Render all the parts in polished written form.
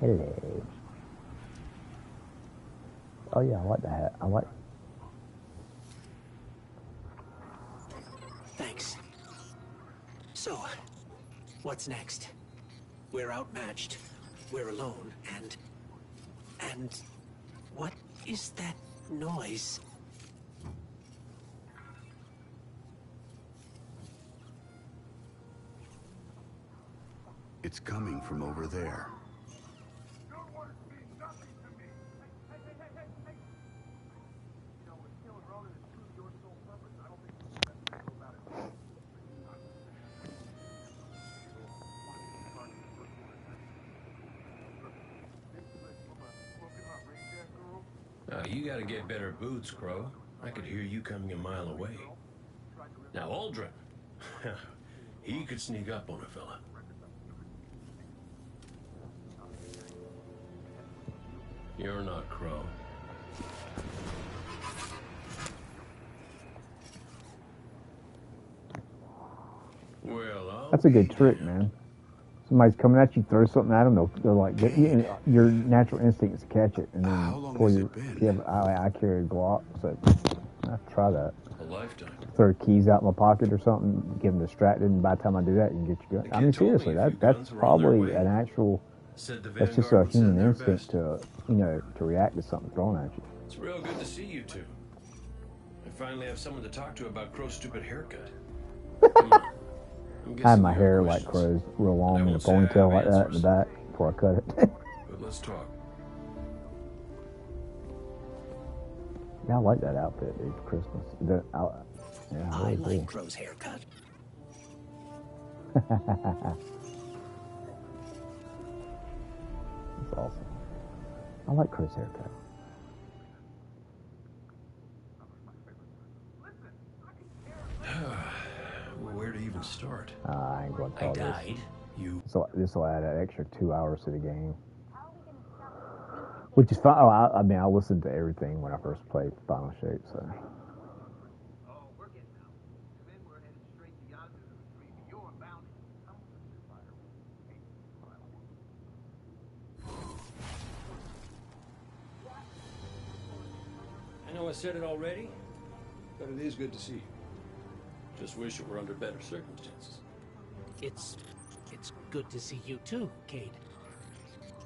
Hello. Oh yeah, I like the hat. I like. Thanks. So, what's next? We're outmatched. We're alone, and what is that noise? It's coming from over there. You gotta get better boots, Crow. I could hear you coming a mile away. Now, Aldrin, he could sneak up on a fella. You're not Crow. Well, that's a good trick, man. Somebody's coming at you, throw something at them, they're like, your natural instinct is to catch it, and then how long has it been? I carry a Glock, so I try that. A lifetime. Throw keys out in my pocket or something, get them distracted, and by the time I do that, you can get your gun. I mean, seriously, that's probably an actual. That's just a human instinct to, to react to something thrown at you. It's real good to see you two. I finally have someone to talk to about Crow's stupid haircut. Come on. I had my hair like Crow's, real long in a ponytail like that in the back before I cut it. But let's talk. Yeah, I like that outfit, dude, for Christmas. I like Crow's haircut. That's awesome. I like Crow's haircut. Where to even start? I ain't going to tell died. So this will add an extra 2 hours to the game, which is fine. Oh, I mean, I listened to everything when I first played Final Shape, so. I know I said it already, but it is good to see you. Just wish it were under better circumstances. It's good to see you too, Cade.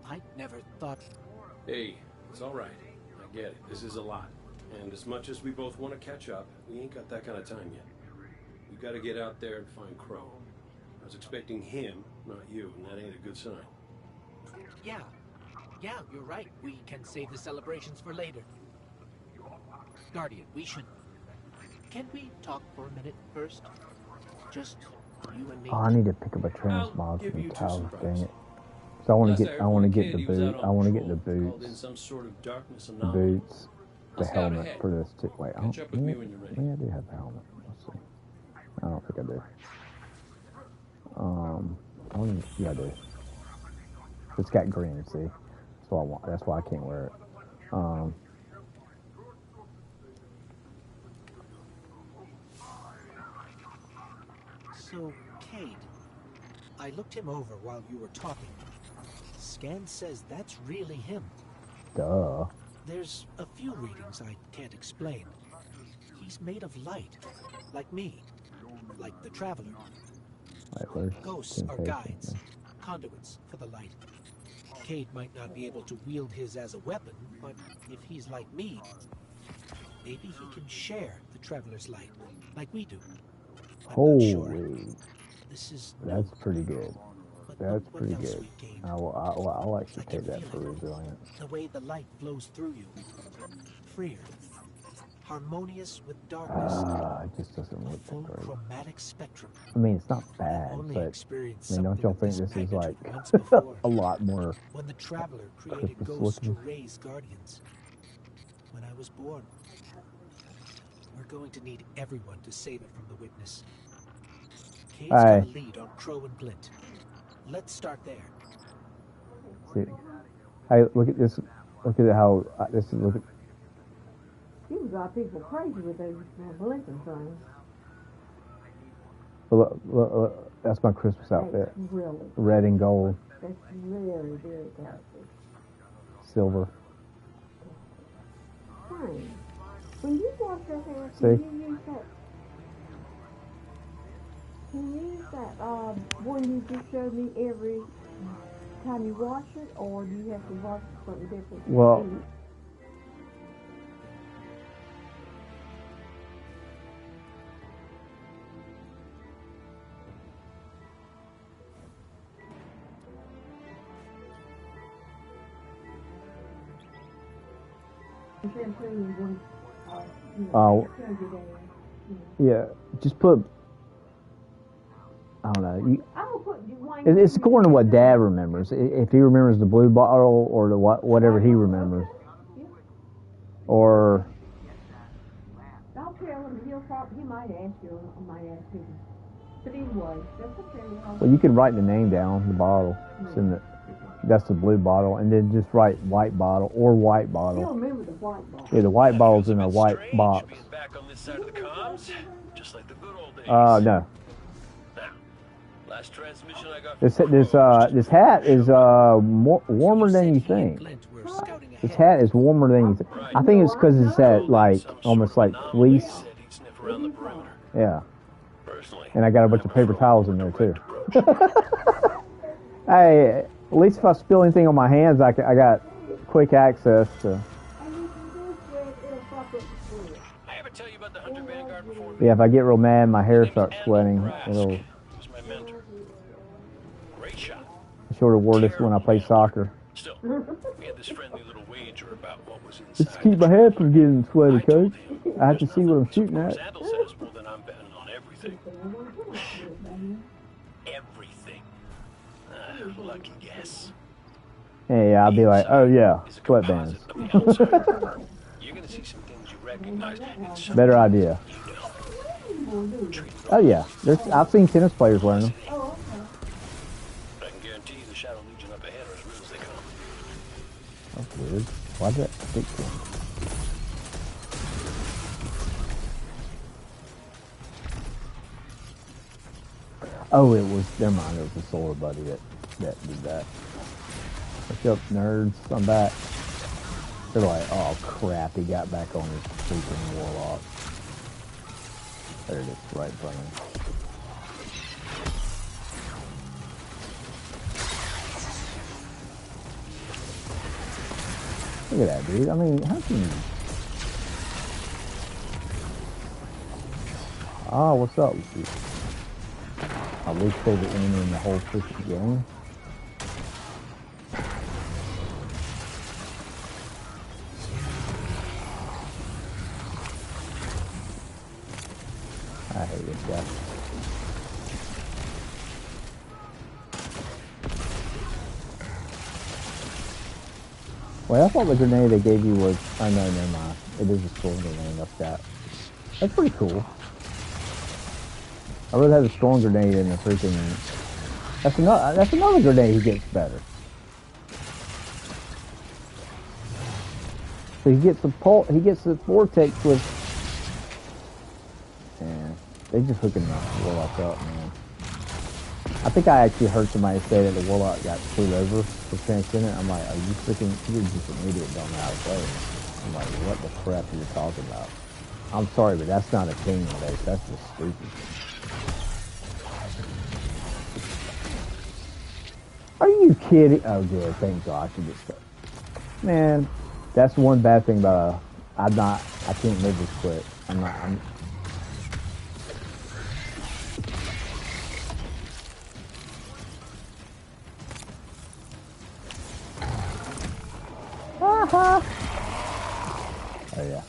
I never thought... Hey, it's all right. I get it. This is a lot. And as much as we both want to catch up, we ain't got that kind of time yet. We got to get out there and find Crow. I was expecting him, not you, and that ain't a good sign. Yeah, you're right. We can save the celebrations for later. Guardian, we should... Can we talk for a minute first? Just you and me. Oh, I need to pick up a transmog from the tower, dang it. So I want to get the boot. I want to get the boots. The boots, the helmet for this too. Wait, maybe I do have the helmet. Let's see. I don't think I do. Yeah, I do. It's got green. See, that's what I want. That's why I can't wear it. So, Cade, I looked him over while you were talking. Scan says that's really him. Duh. There's a few readings I can't explain. He's made of light, like me, like the Traveler. Ghosts are guides, conduits for the light. Cade might not be able to wield his as a weapon, but if he's like me, maybe he can share the Traveler's light, like we do. Holy, sure. That's pretty good. That's pretty good. I'll actually take that for resilience. The way the light flows through you, freer, harmonious with darkness. It just doesn't look that great. Chromatic spectrum. I mean, it's not bad, but don't y'all think this is like a lot more when the Traveler created ghosts to raise guardians? When I was born. We're going to need everyone to save it from the Witness. Cade's got a lead on Crow and Glint. Let's start there. See. Hey, look at this. Look at how this is. Look at. You got people crazy with those blinking things. Look, that's my Christmas outfit. Really? Red and gold. That's very, very classy. silver. Fine. When you wash your hair, See? can you use that? Can you use that one you just showed me every time you wash it, or do you have to wash it something different? Well, yeah, just put, I don't know. It's according to what Dad remembers. If he remembers the blue bottle or the whatever he remembers, or. I'll tell him. He might ask you. I might ask him. But anyway, that's okay. Well, you can write the name down the bottle. It's in the. That's the blue bottle, and then just write white bottle or white bottle. He'll remember the white bottle. Yeah, the white bottle's in a white box. Back on this side of the comms, just like the good old days. No. Now, last transmission I got. This hat is warmer than you think. This hat is warmer than you think. I think it's because it's that like almost like fleece. Yeah. And I got a bunch of paper towels in there too. Hey, at least if I spill anything on my hands, I got quick access to. Yeah, if I get real mad, my hair starts sweating. It'll. I sort of wore this when I play soccer. Still, we had this friendly little wager about what was inside. Just to keep my head from getting sweaty, coach. I have to see what I'm shooting at. Sandal says, well, then I'm betting on everything. Everything. Lucky guess. Hey, I'll be like, oh yeah, sweatbands. You're gonna see some things you recognize. Better idea. Oh yeah, I've seen tennis players wearing them. I can guarantee you the Shadow Legion up ahead are as real as they come. That's weird. Why'd that stick to him? Oh, it was, never mind, it was the solar buddy that did that. What's up, nerds? I'm back. They're like, oh crap, he got back on his freaking warlock. There it is, right in front of him. Look at that, dude. I mean, how can you... Ah, what's up with you? My least favorite enemy in the whole freaking game. I hate this guy. Well, I thought the grenade they gave you was... Oh, no, never mind. It is a storm grenade. That's pretty cool. I really have a strong grenade in the freaking... That's another grenade he gets better. So he gets the vortex with... Man, they just hooking the warlock up, man. I think I actually heard somebody say that the warlock got screwed over for transcendent. I'm like, are you freaking... You're just an idiot, don't know how to play. I'm like, what the crap are you talking about? I'm sorry, but that's not a team race. That's just stupid. Are you kidding? Oh, good. Thank God. I should get stuck. Man, that's one bad thing about I can't move this quick. Oh, yeah.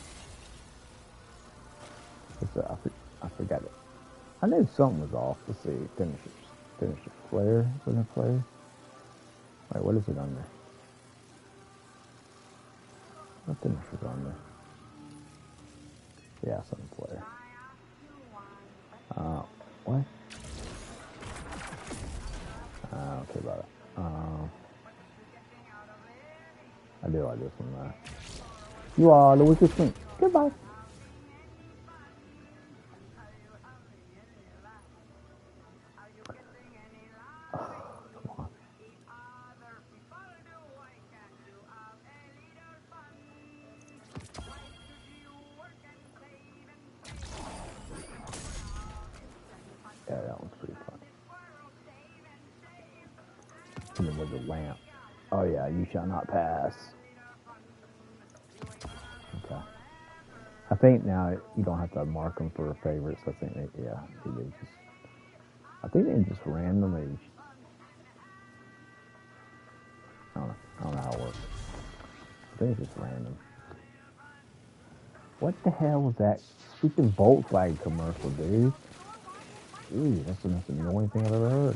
I forgot it. I knew something was off. Let's see. Finishers. Flare. Wasn't it flare? Wait, what is it under? What finisher's under? Yeah, something flare. What? I don't care about it. I do like this one, though. You are the weakest link. Goodbye. marking them with a lamp. Oh yeah, you shall not pass. Okay. I think now you don't have to mark them for favorites. I think they, yeah, they just. I think they just randomly. I don't know how it works. I think it's just random. What the hell was that stupid Volkswagen commercial, dude? Ooh, that's the most annoying thing I've ever heard.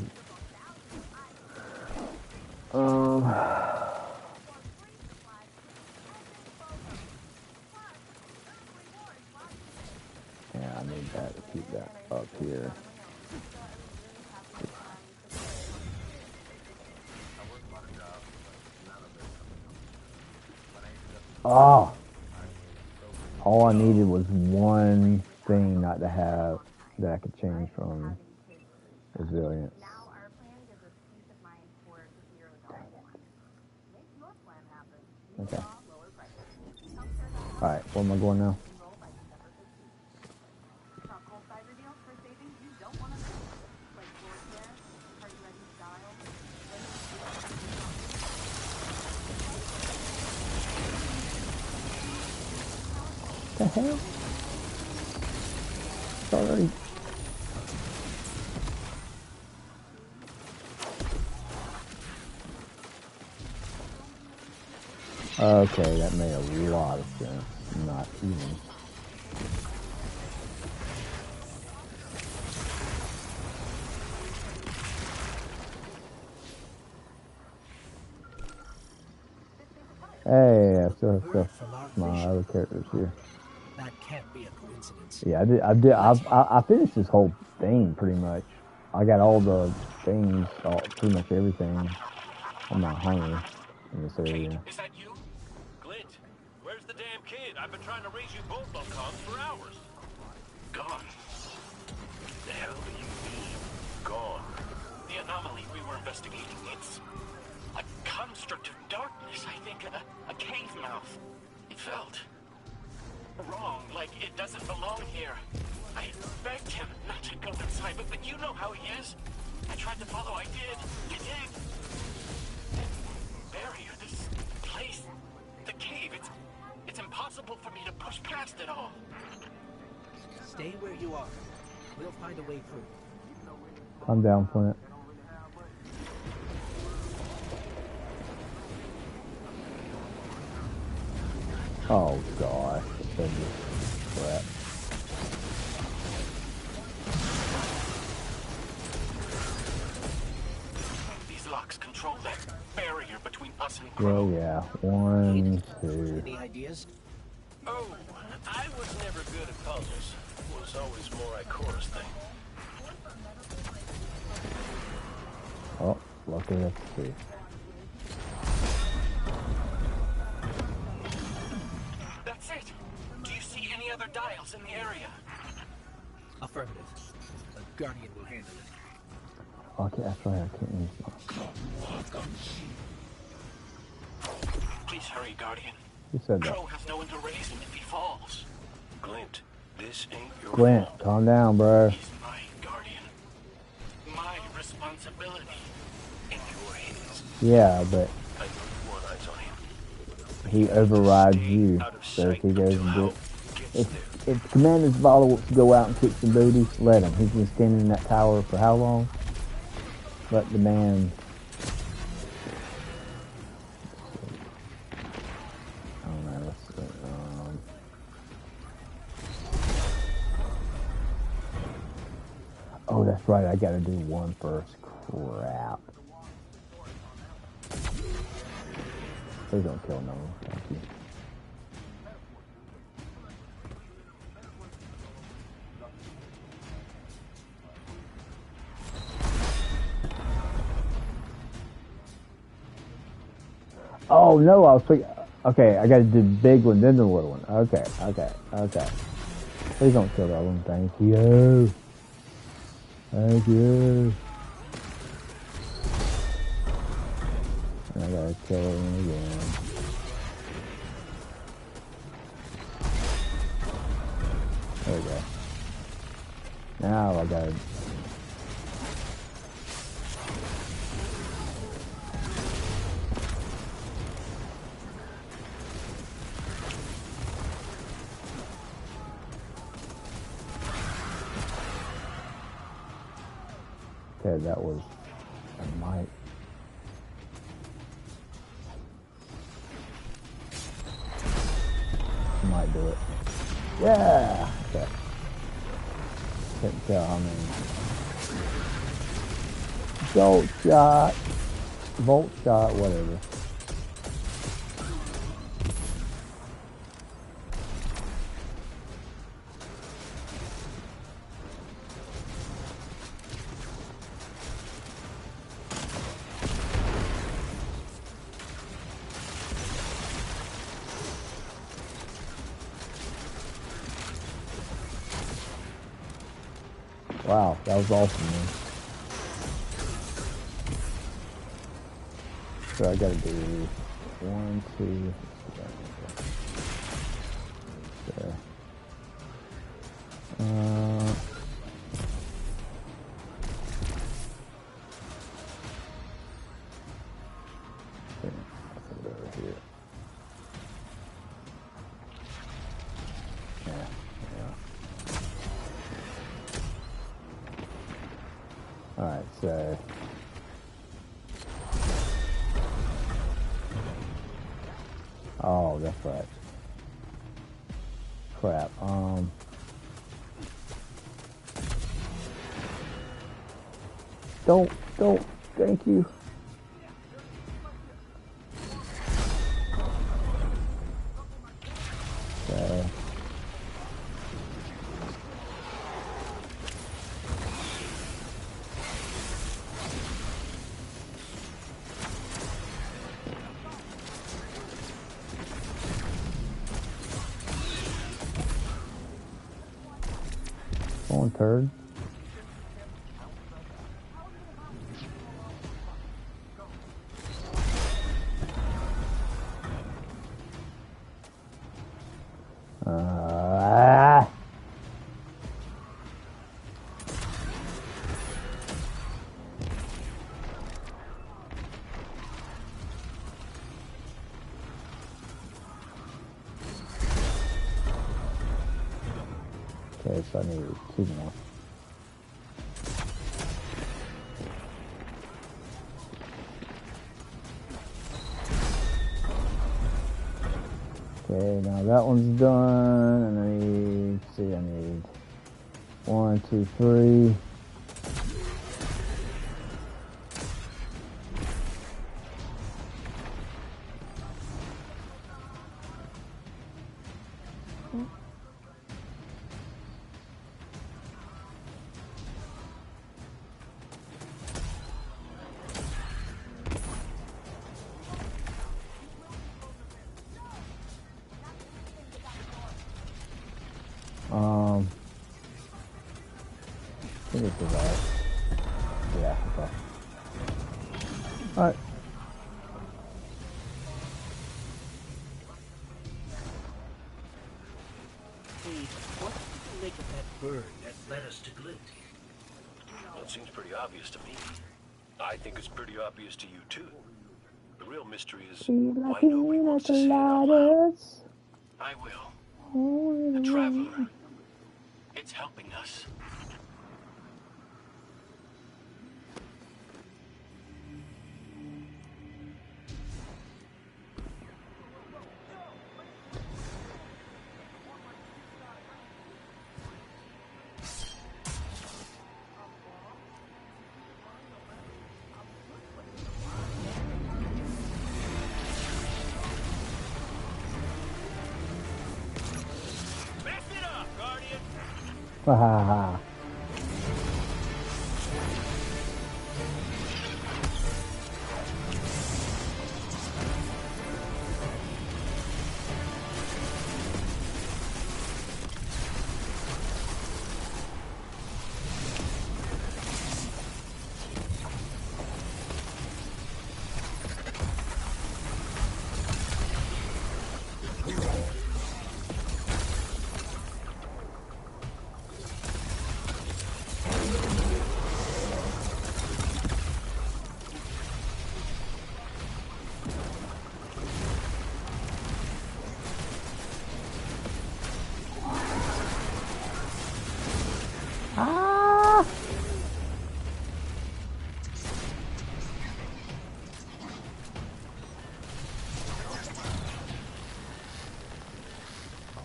Yeah, I need that to keep that up here. Oh! All I needed was one thing not to have that I could change from resilience. Okay. Alright, where am I going now? What the hell? It's already... Okay, that made a lot of sense. Not even. Hey, I still have stuff. My other characters here. That can't be a coincidence. Yeah, I finished this whole thing pretty much. I got all the things, pretty much everything on my hunter in this area. Is that you? Glint, where's the damn kid? I've been trying to raise you both on comms for hours. Gone. The hell do you mean, gone? The anomaly we were investigating, it's a construct of darkness, I think. A cave mouth. It felt wrong, like it doesn't belong here. I begged him not to go inside, but you know how he is. I tried to follow, I did. Barrier, this place, the cave, it's impossible for me to push past it all. Stay where you are. We'll find a way through. Calm down, Flint. Oh gosh, this is crap. These locks control that barrier between us and Crow. Yeah, 1, 2. Any ideas? Oh, I was never good at puzzles. It was always more Ikora's thing. Oh, lucky that's 2. That's it. Do you see any other dials in the area? Affirmative. A guardian will handle it. Okay, that's right, I can't use my... Please hurry, Guardian. Who said that? Crow has no one to raise him if he falls. Glint, this ain't your Glint, fault. calm down, bro. He's my guardian. My responsibility. And you're his. Yeah, but I know you want eyes on him. he overrides you. So if he goes and do it. If Commander Zavala wants to go out and kick some booty, let him. He's been standing in that tower for how long? Let the man... I don't know, let's see. Oh, that's right, I gotta do one first. Crap. Please don't kill no one. Thank you. Oh no, I was thinking, okay, I gotta do the big one, then the little one. Okay. Please don't kill that one, thank you. Thank you. And I gotta kill it again. There we go. Now I gotta... Okay, that was a might. Might do it. Yeah! Okay. Couldn't tell how many. Jolt shot. Volt shot, whatever. Wow, that was awesome, man. So I gotta do 1, 2, there. Over here. Yeah. Alright, so oh, that's right. Crap. Don't, thank you. Okay. One turd. Okay, so I need 2 more. Okay, now that one's done, and I need, let's see, I need 1, 2, 3. I think it's right. Yeah, okay. Alright. Hey, what did you make of that bird that led us to Glint? Well, it seems pretty obvious to me. I think it's pretty obvious to you, too. The real mystery is why nobody wants to say it out loud. I will. The Traveler. It's helping us. Ha ha ha.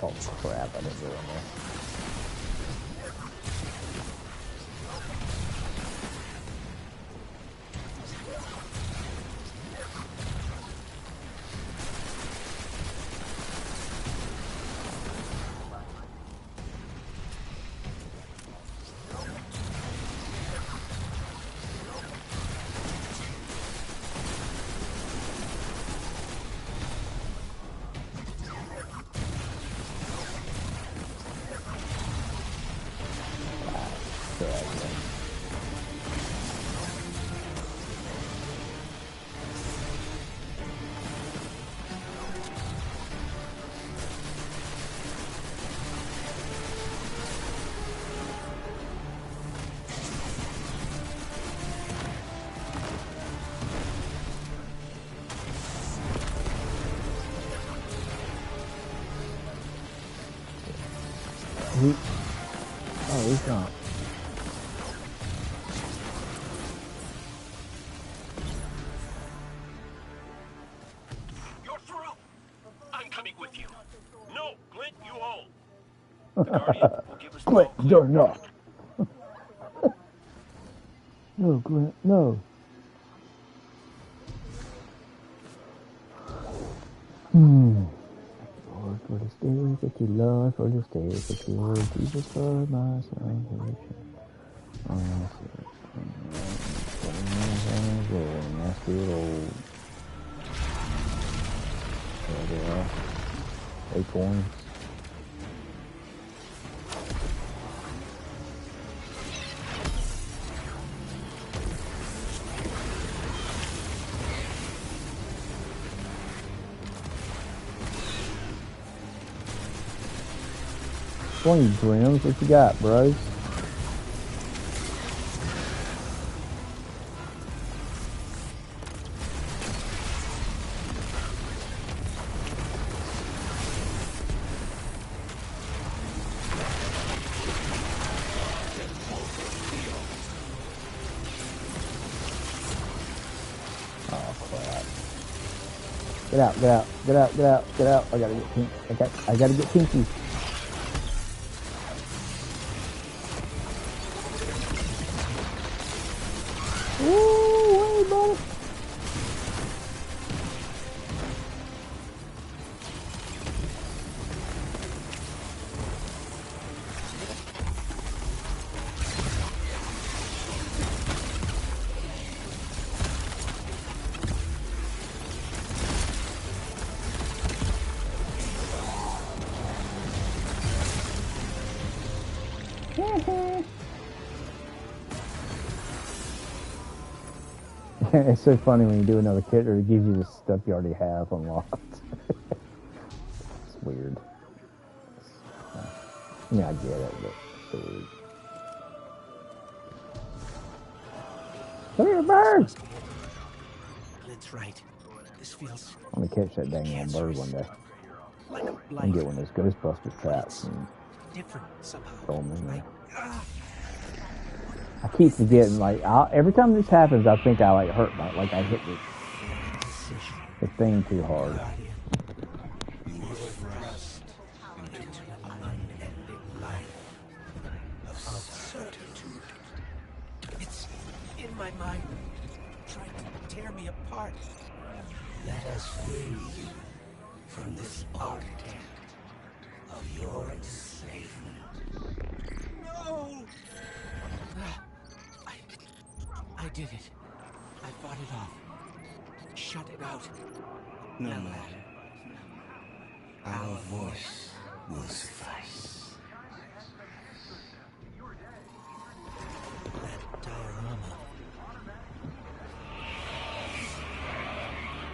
Oh crap, I didn't go in there. Oh, he's not. You're through. I'm coming with you. No, Glint, you hold. The Guardian will give us Glint, you're not. No, Glint, no. Lord, for the stage that you love, for the stage that you Lord Jesus, for my salvation. Nasty little acorns. One of you brims, what you got, bros? Get out, get out, get out, get out, get out. I gotta get pink. I gotta get Pinky. Ooh, way, buddy. It's so funny when you do another character, it gives you the stuff you already have unlocked. It's weird. I mean, I get it, but it's so weird. Come here, bird! Glint's right. This feels. I'm gonna catch that dang old bird one day. Like a blight. And get one of those Ghostbuster traps and different somehow. throw them in there. I keep forgetting, like, every time this happens, I think I, like, hurt my, like, I hit the thing too hard. You were thrust into an unending life of certitude. It's in my mind, trying to tear me apart. Let us free you from this architect of your enslavement. No! I did it. I fought it off. Shut it out. No matter. Our voice will suffice. That diorama.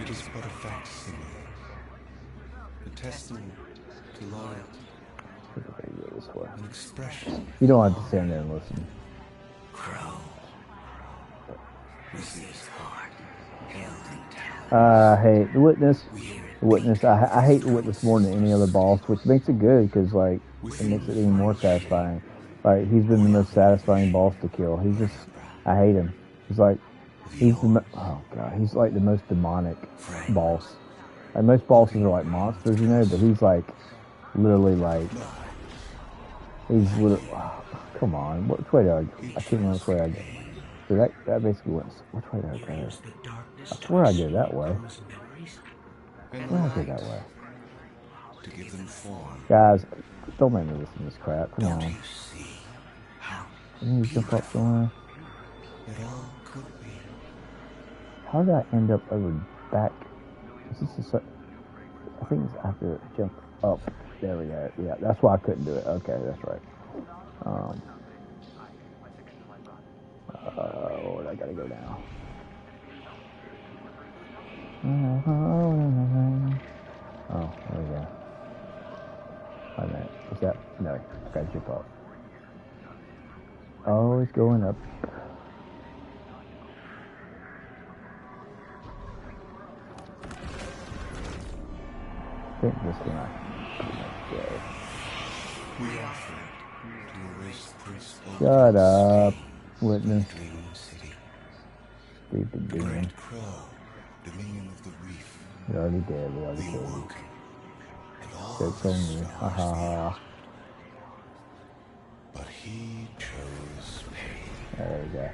It is but a facsimile. A testament to loyalty. An expression. You don't have to stand there and listen. Crow. Was his heart held in talons. I hate the Witness. The Witness. I hate the Witness more than any other boss, which makes it good because, like, it makes it even more satisfying. Like, he's been the most satisfying boss to kill. He's just, I hate him. He's like, he's the, oh god, he's like the most demonic boss. Like, most bosses are like monsters, you know, but he's like literally like, he's literally, oh, come on, which way did I can't remember which way I did. So that basically went, which way did I go? I swear I did that way. I swear I did that way. To give them form. Guys, don't make me listen to this crap, come on. You see how Can you jump up somewhere? it all could be. How did I end up over back? Is this I think I have to jump up. There we go. Yeah, that's why I couldn't do it. Okay, that's right. I gotta go down. Oh, there we go. Wait a minute. Is that? No, I gotta jump up. Oh, it's going up. I think this one. Okay. We offered to erase Prince Shut up, Whitney. Dream City. Stupid The demon. Great Crow, Dominion of the Reef, You're already dead. We already the killed you. Awoken, and all Joke's on you. Ha ha ha. but he chose pain. There we go.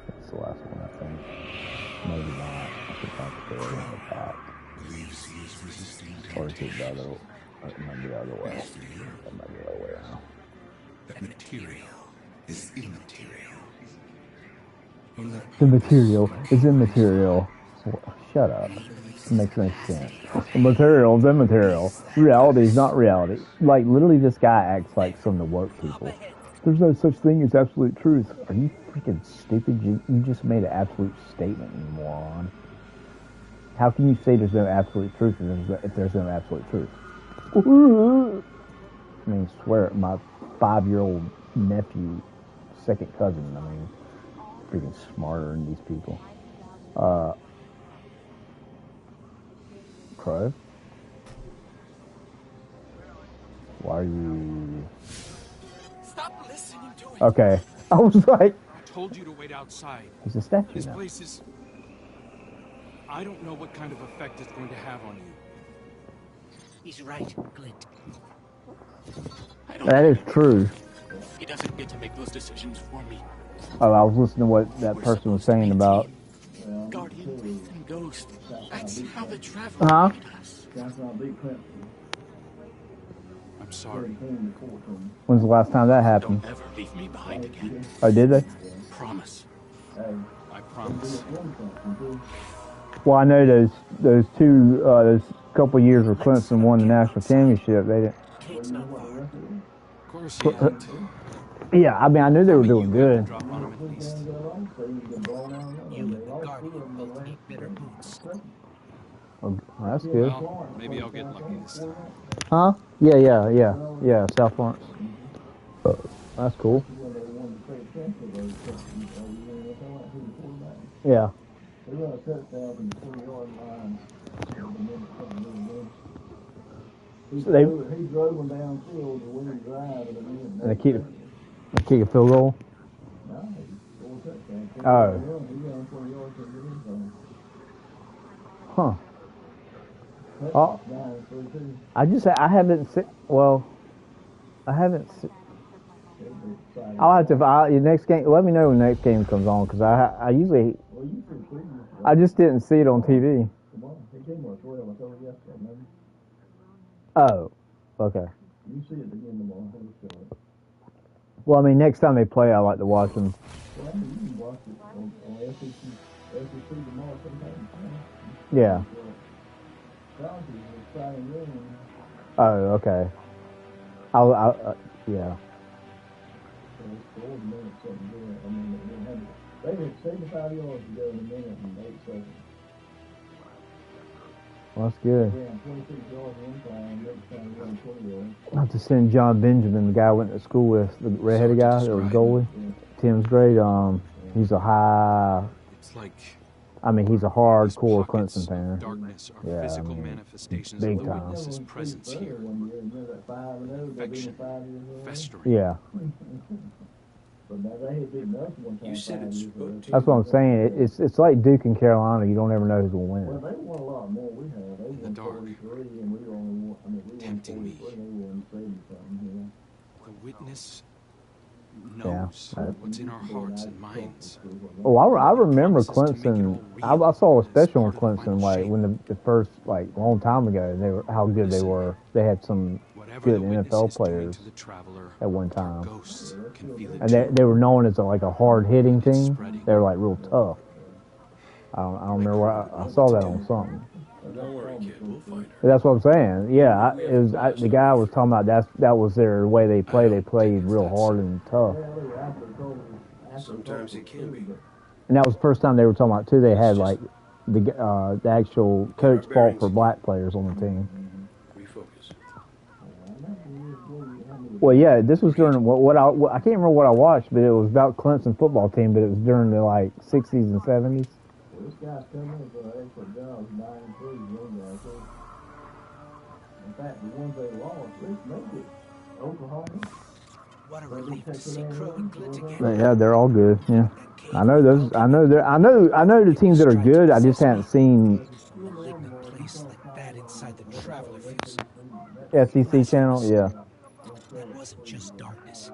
That's the last one, I think. Maybe not. I think I have to go in the back. Believes he is resisting Or is it temptation. the other? Or it might be the other way. It's the view That might be the other way around. that material is immaterial. The material is immaterial. Shut up. It makes no sense. The material is immaterial. Reality is not reality. Like, literally, this guy acts like some of the woke people. There's no such thing as absolute truth. Are you freaking stupid? You just made an absolute statement, you moron. How can you say there's no absolute truth if there's no absolute truth? I mean, swear it, my 5-year-old nephew, second cousin, I mean, freaking smarter than these people. Crow? Why are you... Stop listening to it. Okay. I was like... I told you to wait outside. There's a statue This now. place is... I don't know what kind of effect it's going to have on you. He's right, Clint. That is true. He doesn't get to make those decisions for me. Oh, I was listening to what that person was saying about... Guardian and Ghost. That's how the Traveler Huh? made us. I'm sorry. When's the last time that happened? Don't ever leave me behind again. Oh, did they? Promise. I promise. Well, I know those couple years where Clemson won the national championship, they didn't... Kate's not far. Of course he isn't. Yeah, I mean, I knew they were doing good. Drop on him at least. You and the Guardian both need better boots. Oh, that's good. Well, maybe I'll get lucky this time. Huh? Yeah, South Lawrence. That's cool. Yeah. They drove them downfield to win the drive, and they kick a field goal. Oh. Huh. Oh. I haven't seen. Well, I haven't seen. I'll have to. Your next game. Let me know when the next game comes on, because I usually. I just didn't see it on TV. Oh, okay. You see it again tomorrow. Well, I mean, next time they play, I like to watch them. Well, I mean, you can watch it on SEC tomorrow sometime. Yeah. Oh, okay. Yeah. They were 75 yards to go in a minute and 8 seconds. Well, that's good. I have to send John Benjamin, the guy I went to school with, the redheaded guy that was goalie. Tim's great. He's a high. It's like I mean, he's a hardcore Clemson fan. darkness are Yeah, physical I mean, manifestations big of the time. witness's presence here. Infection, festering. Yeah. You said it spoke to That's what I'm saying. It's like Duke and Carolina. You don't ever know who's going to win. In the dark, tempting Darkness knows what's in our hearts and minds. Oh, I remember Clemson. I saw a special on Clemson, like when the first, like, long time ago. They were how good they were. They had some good NFL players at one time, and they were known as like a hard hitting team. They were like real tough. I don't remember where I saw that on something. Don't worry, kid. We'll find her. That's what I'm saying. Yeah, the guy was talking about that was their way they play. They played real hard and tough. Sometimes it can be. And that was the first time they were talking about too. They had like the actual coach fought for black players on the team. Refocus. Well, yeah, this was during I can't remember what I watched, but it was about Clemson football team. But it was during the like 60s and 70s. This guy's coming in for an extra job, 9-3, in fact, the ones they lost, let's make it. Oklahoma. What a relief to see Crow and Glint again. Yeah, they're all good. Yeah, I know those. I know the teams that are good. I just haven't seen. Place like that inside the Traveler Fuse. SEC channel, yeah. That wasn't just darkness.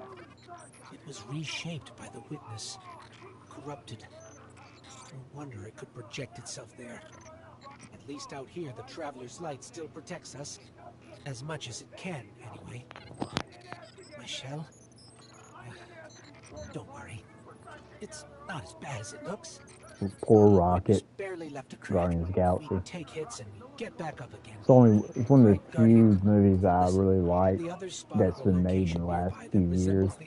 It was reshaped by the witness, corrupted. No wonder it could project itself there. At least out here, the Traveler's light still protects us. As much as it can, anyway. Michelle? Don't worry. It's not as bad as it looks. Poor Rocket. Barely left a Guardians of the Galaxy. We take hits and get back up again. It's one of the few movies I really like that's been made in the last few years.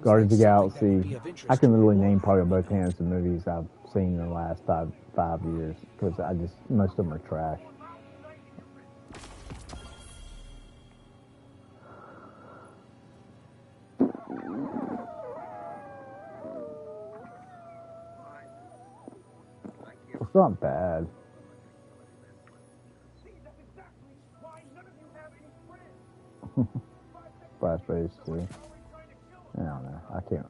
Guardians of the Galaxy. I can literally name probably both hands the movies I've seen in the last five years because most of them are trash. It's not bad. Flash-based too. I don't know. I can't.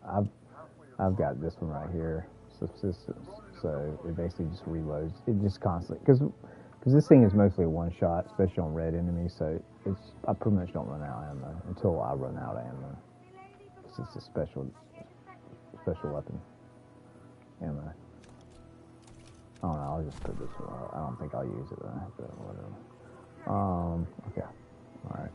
I've got this one right here. Subsistence. So it basically just reloads. It just constantly because this thing is mostly a one shot, especially on red enemies. So I pretty much don't run out of ammo until I run out of ammo. It's a special weapon ammo. I don't know, I'll just put this one. I don't think I'll use it though, but whatever. Okay. Alright.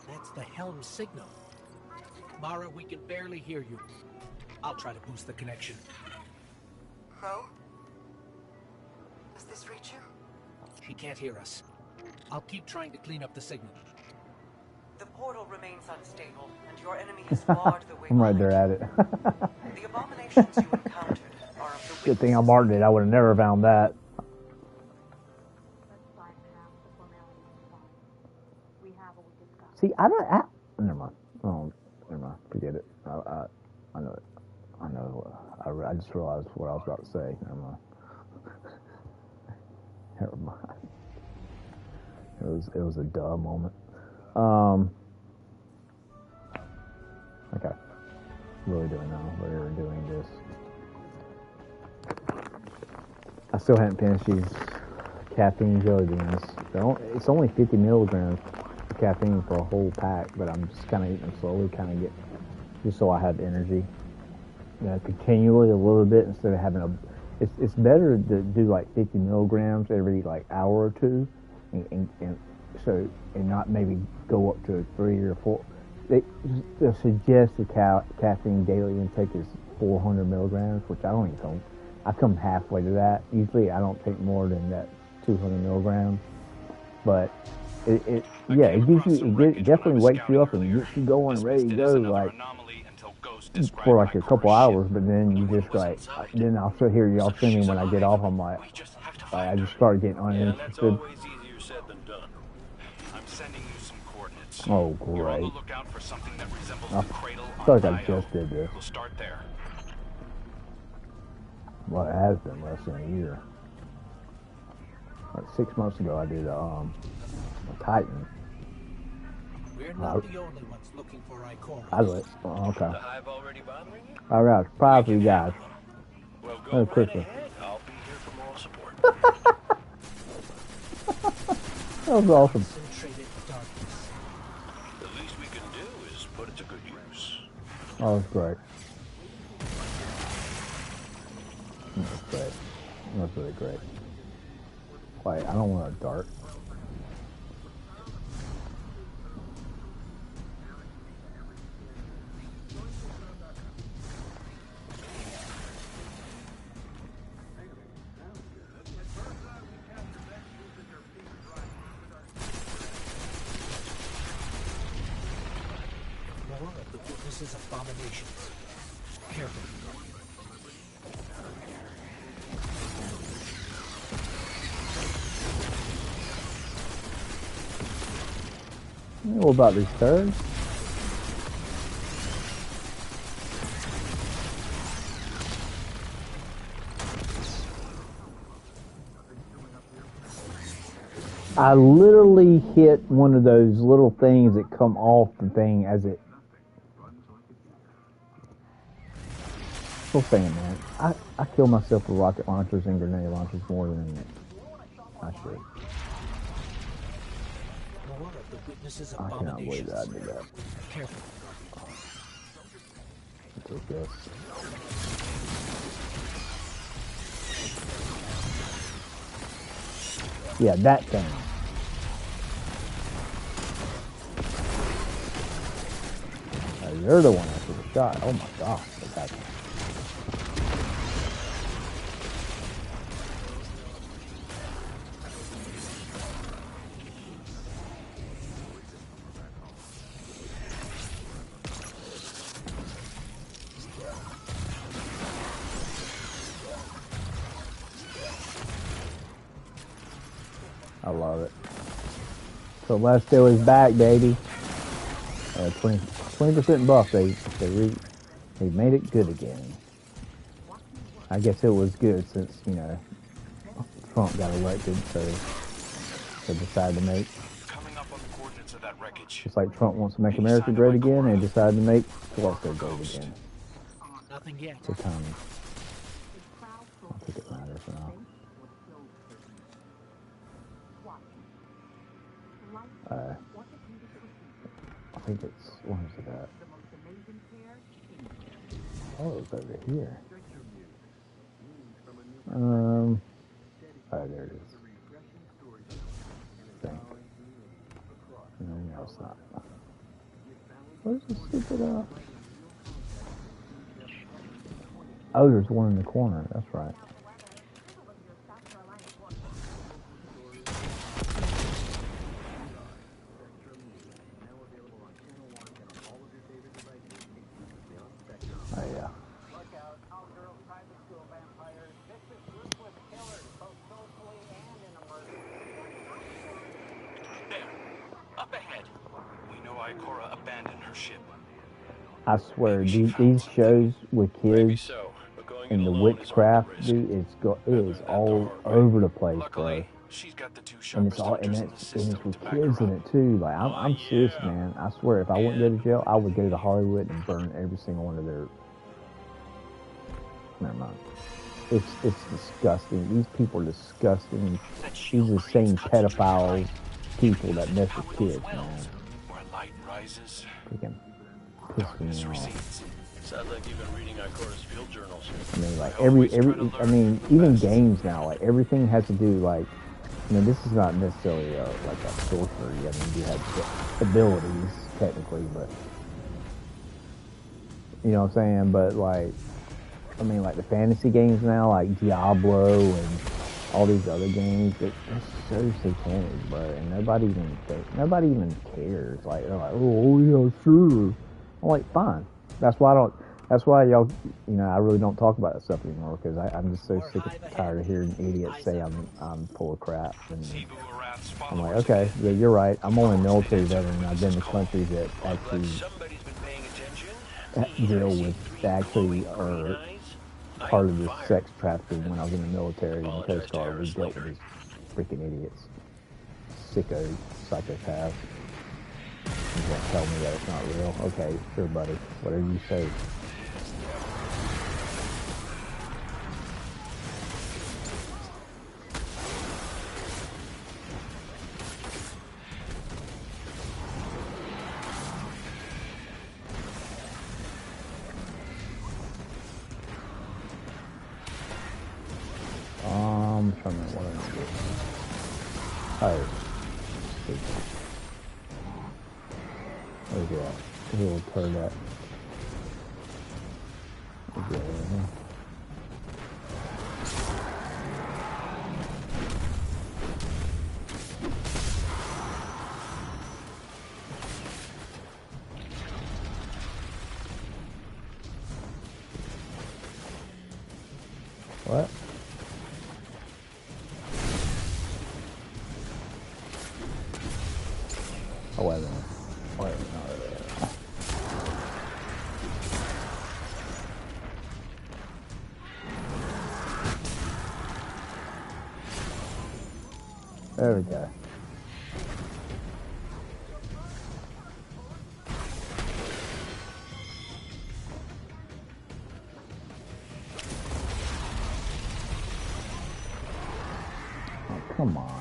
That's the helm signal. Mara, we can barely hear you. I'll try to boost the connection. Crow? Does this reach you? She can't hear us. I'll keep trying to clean up the signal. The portal remains unstable, and your enemy has barred the way. I'm right there at it. The abominations you encountered are of the good thing I marked it. I would have never found that. See, never mind. Oh, never mind. Forget it. I know it. I know. I just realized what I was about to say. Never mind. Never mind. It was a duh moment. Okay. Really doing now. We're doing this. I still haven't finished these caffeine jelly beans. It's only 50 milligrams of caffeine for a whole pack, but I'm just kind of eating them slowly, just so I have energy. Continually a little bit instead of having it's better to do like 50 milligrams every like hour or two. And not maybe go up to 3 or 4. They suggest the caffeine daily intake is 400 milligrams, which I don't even think. I come halfway to that. Usually I don't take more than that 200 milligrams. But it definitely wakes you up and gets you going, ready to go, like for like a couple hours. But then you just like, then I'll sit here, y'all see me when I get off. I'm like I just started getting uninterested. Oh, great. I feel like I just did this. We'll start there. Well, it has been less than a year. Like 6 months ago, I did a Titan. We're not the only ones looking for Ikora. I do it. Oh, okay. The hive already bothering you? Alright, surprise you guys. Well, go right ahead. I'll be here for moral support. That was awesome. The least we can do is put it to good use. Oh, that's great. That's great. That's really great. Wait, I don't want a dart. More of the witness's abominations. Careful. What about these turds? I literally hit one of those little things that come off the thing as it. Still saying, man, I kill myself with rocket launchers and grenade launchers more than I should. I cannot believe that I did that. Careful. Take this. Yeah, that thing. You're the one that should have shot. Oh my gosh, what's happening? I love it. So Celestial is back, baby. 20% buff. They made it good again. I guess it was good since, you know, Trump got elected, so they decided to make. Coming up on the coordinates of that wreckage. Just like Trump wants to make America great again, they decided to make Celestial great again. Nothing yet. Good timing. I don't think it matters now. I think it's, what is it at? Oh, it's over here. Oh, there it is. I think. No, it's not. Where's the stupid, Oh, there's one in the corner. That's right. Oh, yeah. There, up ahead. We know Ikora abandoned her ship. I swear, these shows with kids and the witchcraft, dude, it is all over the place, bro. And it's all, and it's with kids in it too. Like I'm serious, man. I swear, if I wouldn't go to jail, I would go to Hollywood and burn every single one of their. Never mind. It's disgusting. These people are disgusting. These are the same pedophile people that mess with kids, man. Freaking piss me off. Sounds like you've been reading Ikora's field journals. I mean, like I mean, even games now, like everything has to do like. I mean, this is not necessarily like a sorcery. I mean, you have abilities technically, but you know what I'm saying. But like, I mean, like the fantasy games now, like Diablo and all these other games, they're so satanic, bro, and nobody even cares. Like they're like, oh yeah, sure. I'm like, fine. That's why y'all, you know, I really don't talk about that stuff anymore because I'm just so sick and tired of hearing idiots say I'm full of crap. And I'm like, okay, yeah, you're right. I'm only a military veteran, and I've been to countries that actually deal with actually are part of the sex trafficking. When I was in the military and the Coast Guard, we dealt with these freaking idiots, sicko psychopaths. You won't tell me that it's not real. Okay, sure, buddy. Whatever you say. Oh. Where's that? We'll turn that. What? Oh, wait a minute. Wait a minute. There we go. Oh, come on.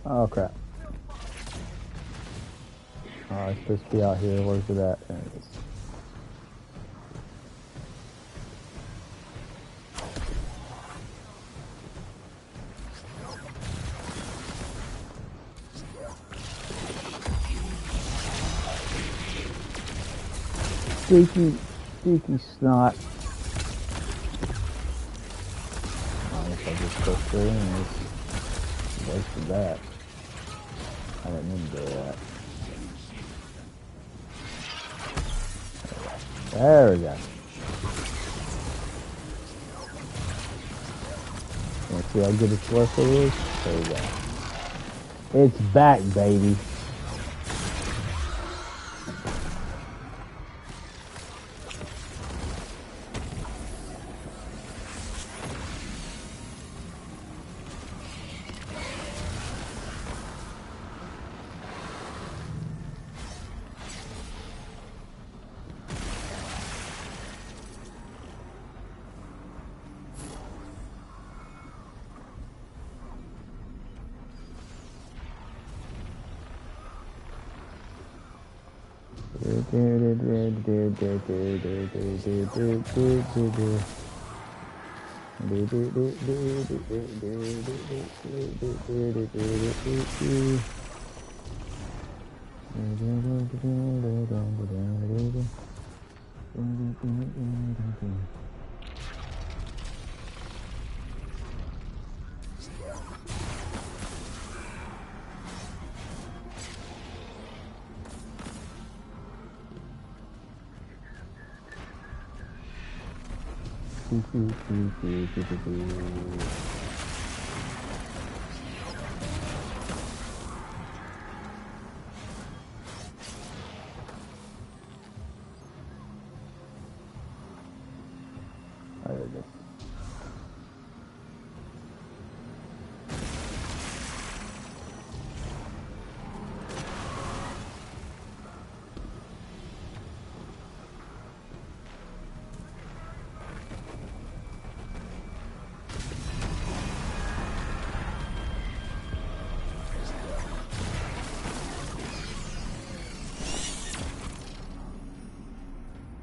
Oh crap. Oh, it's supposed to be out here. Where's it at? There it is. Sneaky snot. I guess I just go through and just wasted that. I didn't mean to do that. There we go. Let's see how good its worth it is. There we go. It's back, baby.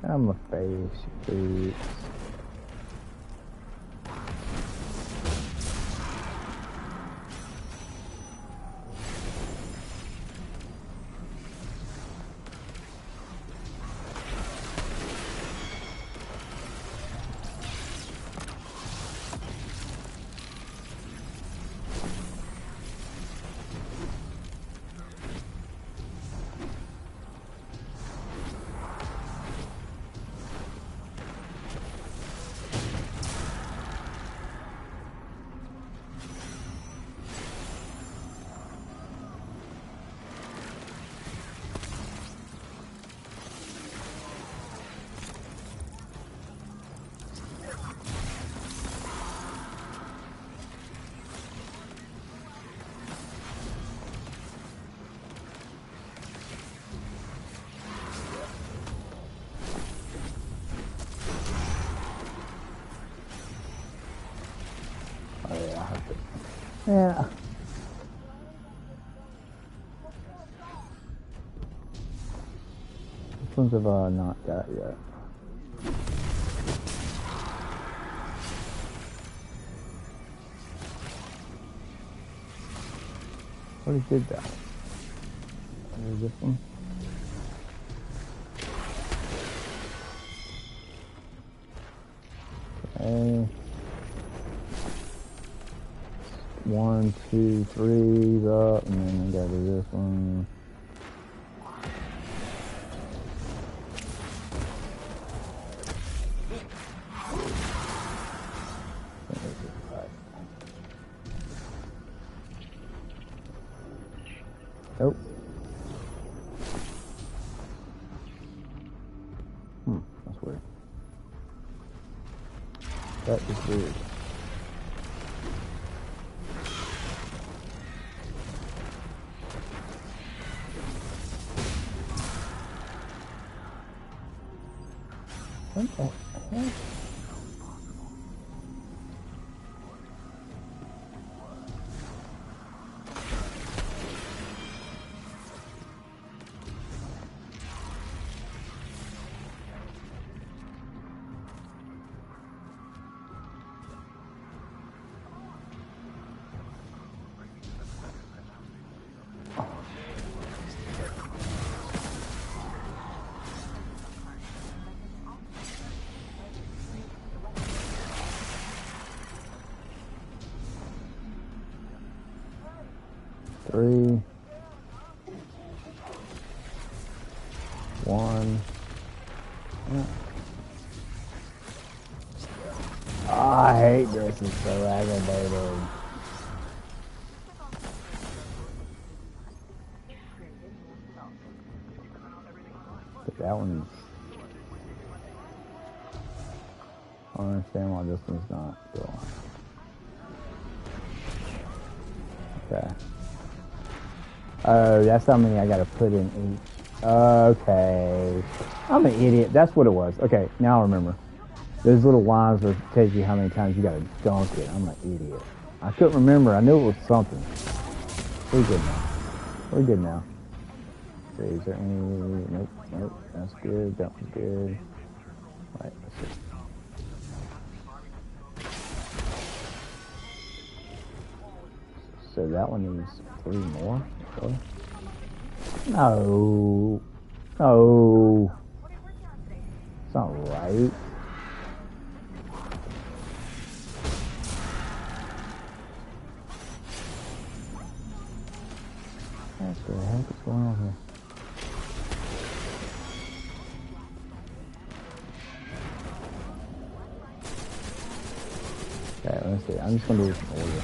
I'm a face, please. Yeah. Which ones have I not got yet? What did that? There's this one. Okay. 1, 2, 3's up, and then we gotta do this one. Nope. That's weird. That is weird. What the heck? Three, 1. Oh, I hate this. It's so aggravating. But that one's... I don't understand why this one's not going. Okay. Oh, that's how many I gotta put in each. Okay. I'm an idiot. That's what it was. Okay, now I remember. Those little lines that tells you how many times you gotta dunk it. I'm an idiot. I couldn't remember. I knew it was something. We're good now. We're good now. See, is there any... Nope, nope. That's good. That one's good. Right, let's see. So that one needs 3 more? Okay. No. No. It's not right. What the heck is going on here? Okay, let's see. I'm just gonna do this in order.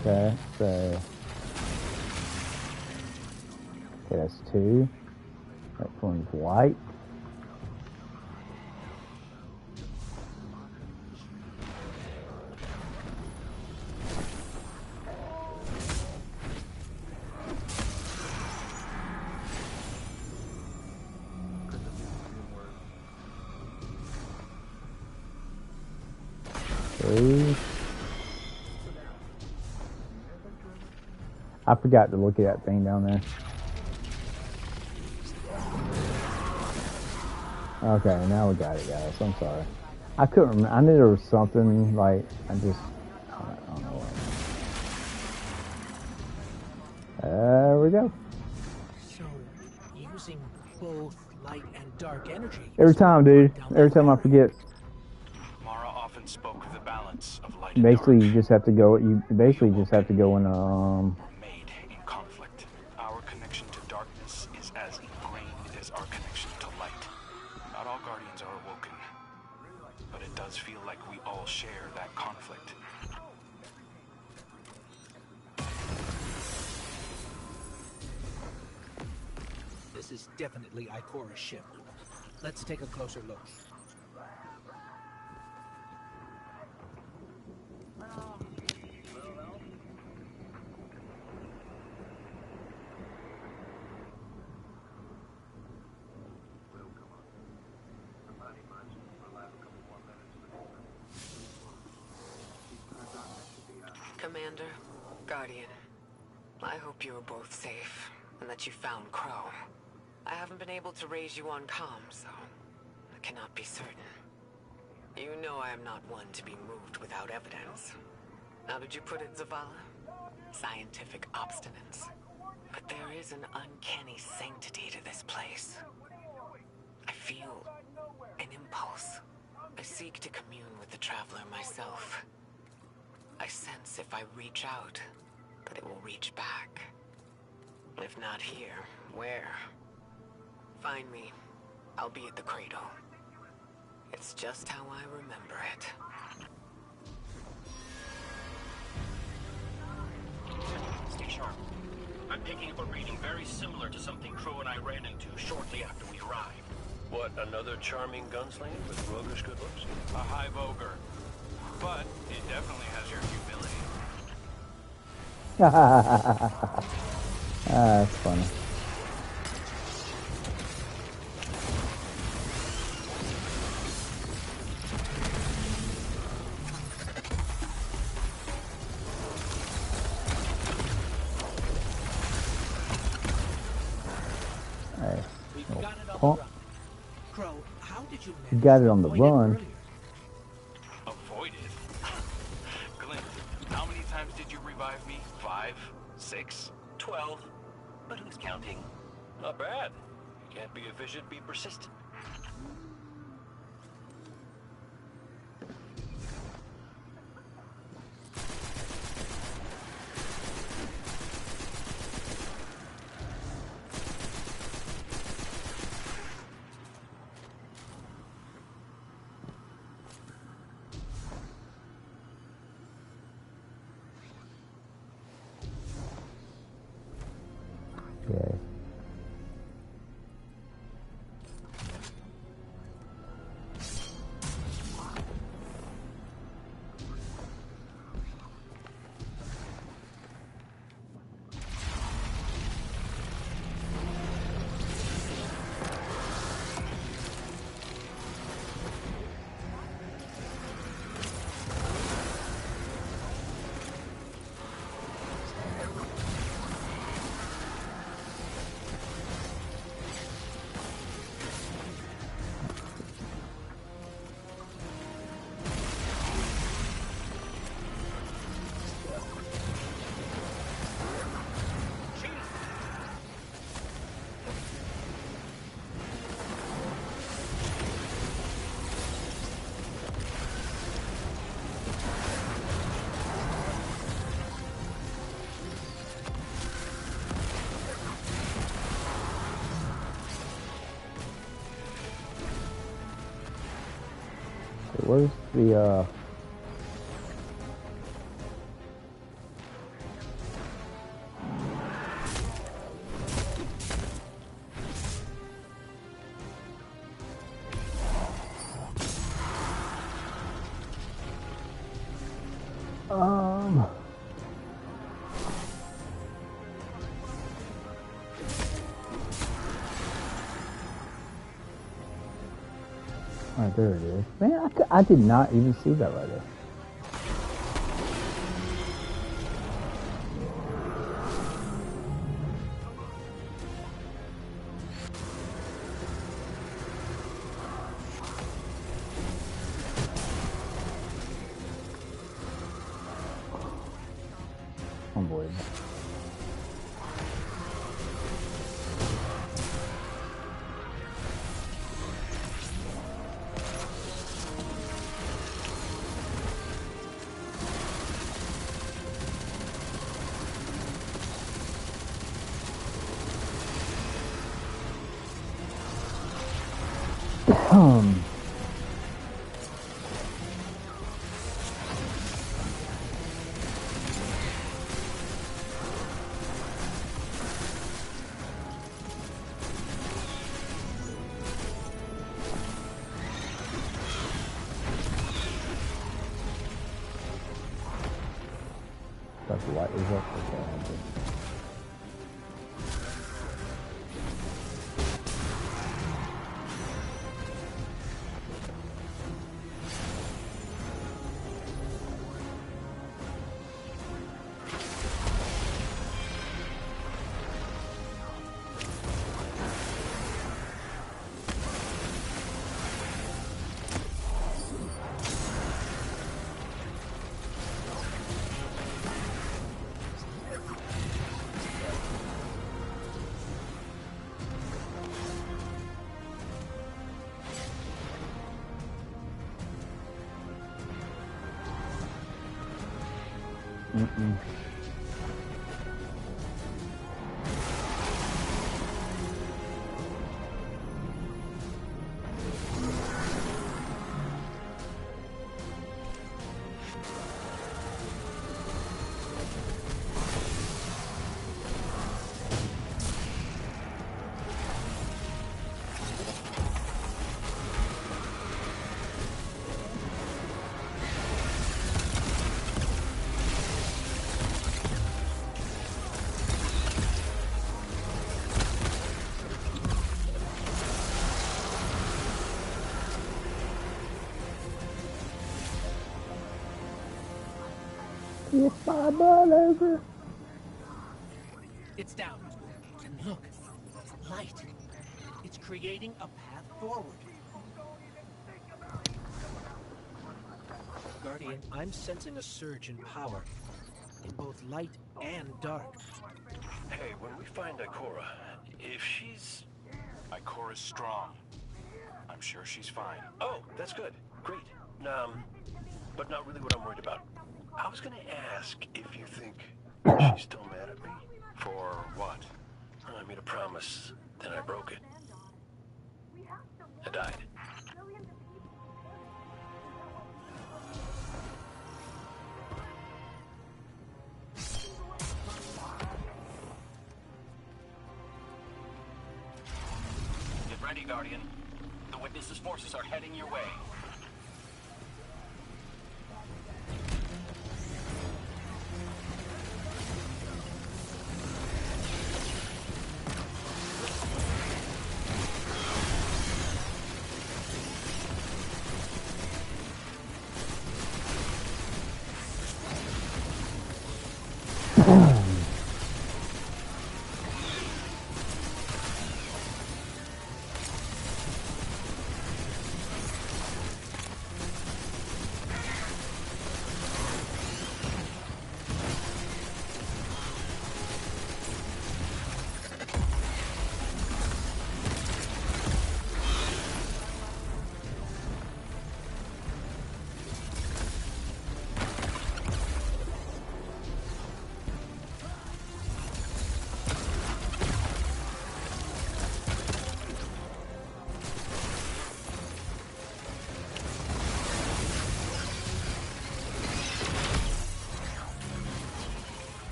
Okay, so... Okay, that's 2. That one's white. I forgot to look at that thing down there. Okay, now we got it, guys. I'm sorry. I couldn't remember. I knew there was something, like, I don't know what. There we go. So, using both light and dark energy. Every time, dude. Every time I forget. Mara often spoke of the balance of light Basically, and dark. you just have to go. You basically just have to go in. Made in conflict. Our connection to darkness is as ingrained as our connection to light. Not all guardians are awoken, but it does feel like we all share that conflict. This is definitely Ikora's ship. Let's take a closer look. Commander, Guardian, I hope you are both safe, and that you found Crow. I haven't been able to raise you on comms, so I cannot be certain. You know I am not one to be moved without evidence. How did you put it, Zavala? Scientific obstinance. But there is an uncanny sanctity to this place. I feel an impulse. I seek to commune with the Traveler myself. I sense if I reach out, that it will reach back. If not here, where? Find me. I'll be at the cradle. It's just how I remember it. Stay sharp. I'm picking up a reading very similar to something Crow and I ran into shortly after we arrived. What, another charming gunslinger with roguish good looks? A hive ogre. But it definitely has your humility. That's funny. Hey, punk. Crow, how did you You got it on the run. Avoid it? Glint, how many times did you revive me? 5? 6? 12? But who's counting? Not bad. You can't be efficient, be persistent. Okay. Where's the Alright, there it is. Man, I did not even see that right there. Unbelievable. That the light is up. Okay. It's my butt over. It's down. And look, light. It's creating a path forward. Guardian, I'm sensing a surge in power. In both light and dark. Hey, when we find Ikora, if she's... Ikora's strong. I'm sure she's fine. Oh, that's good. Great. But not really what I'm worried about. I was gonna ask if you think she's still mad at me. For what? I made a promise, then I broke it. I died. Get ready, Guardian. The Witness's forces are heading your way.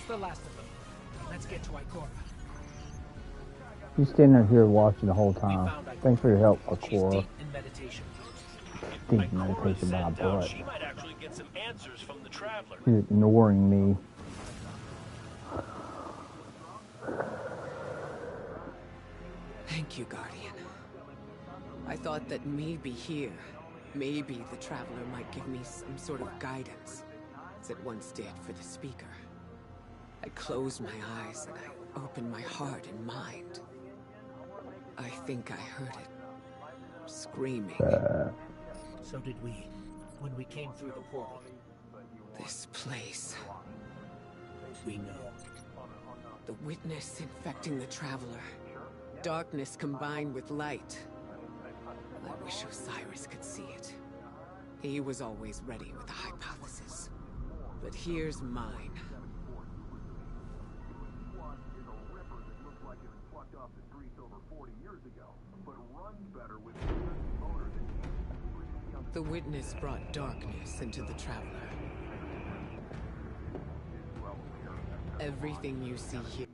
The last of them. Let's get to Ikora. You standing here watching the whole time. Thanks for your help, Ikora. In meditation. Deep meditation by butt. She might actually get some answers from the Traveler. She's ignoring me. Thank you, Guardian. I thought that maybe here, maybe the Traveler might give me some sort of guidance, as it once did for the Speaker. I closed my eyes and I opened my heart and mind. I think I heard it screaming. So did we, when we came through the portal. This place. We know. The Witness infecting the Traveler. Darkness combined with light. I wish Osiris could see it. He was always ready with a hypothesis. But here's mine. The witness brought darkness into the traveler. Everything you see here.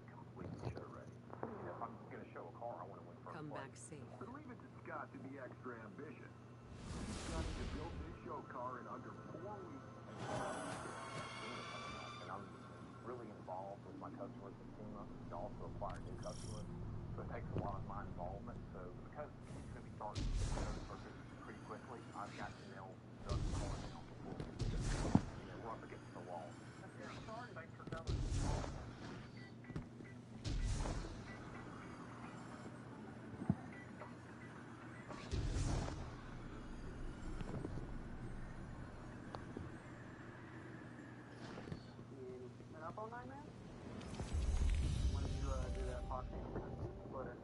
Come back safe. Leave it to Scott to be extra ambitious. Scott to build this show car in under 4 weeks. And I'm really involved with my customers at SEMA to also acquire new customers. So it takes a lot of my involvement. So because it's going to be starting pretty quickly, I've got to nail those cars down before we're up against the wall. Thanks for coming. All night, man? When did you do that podcast? Splitter.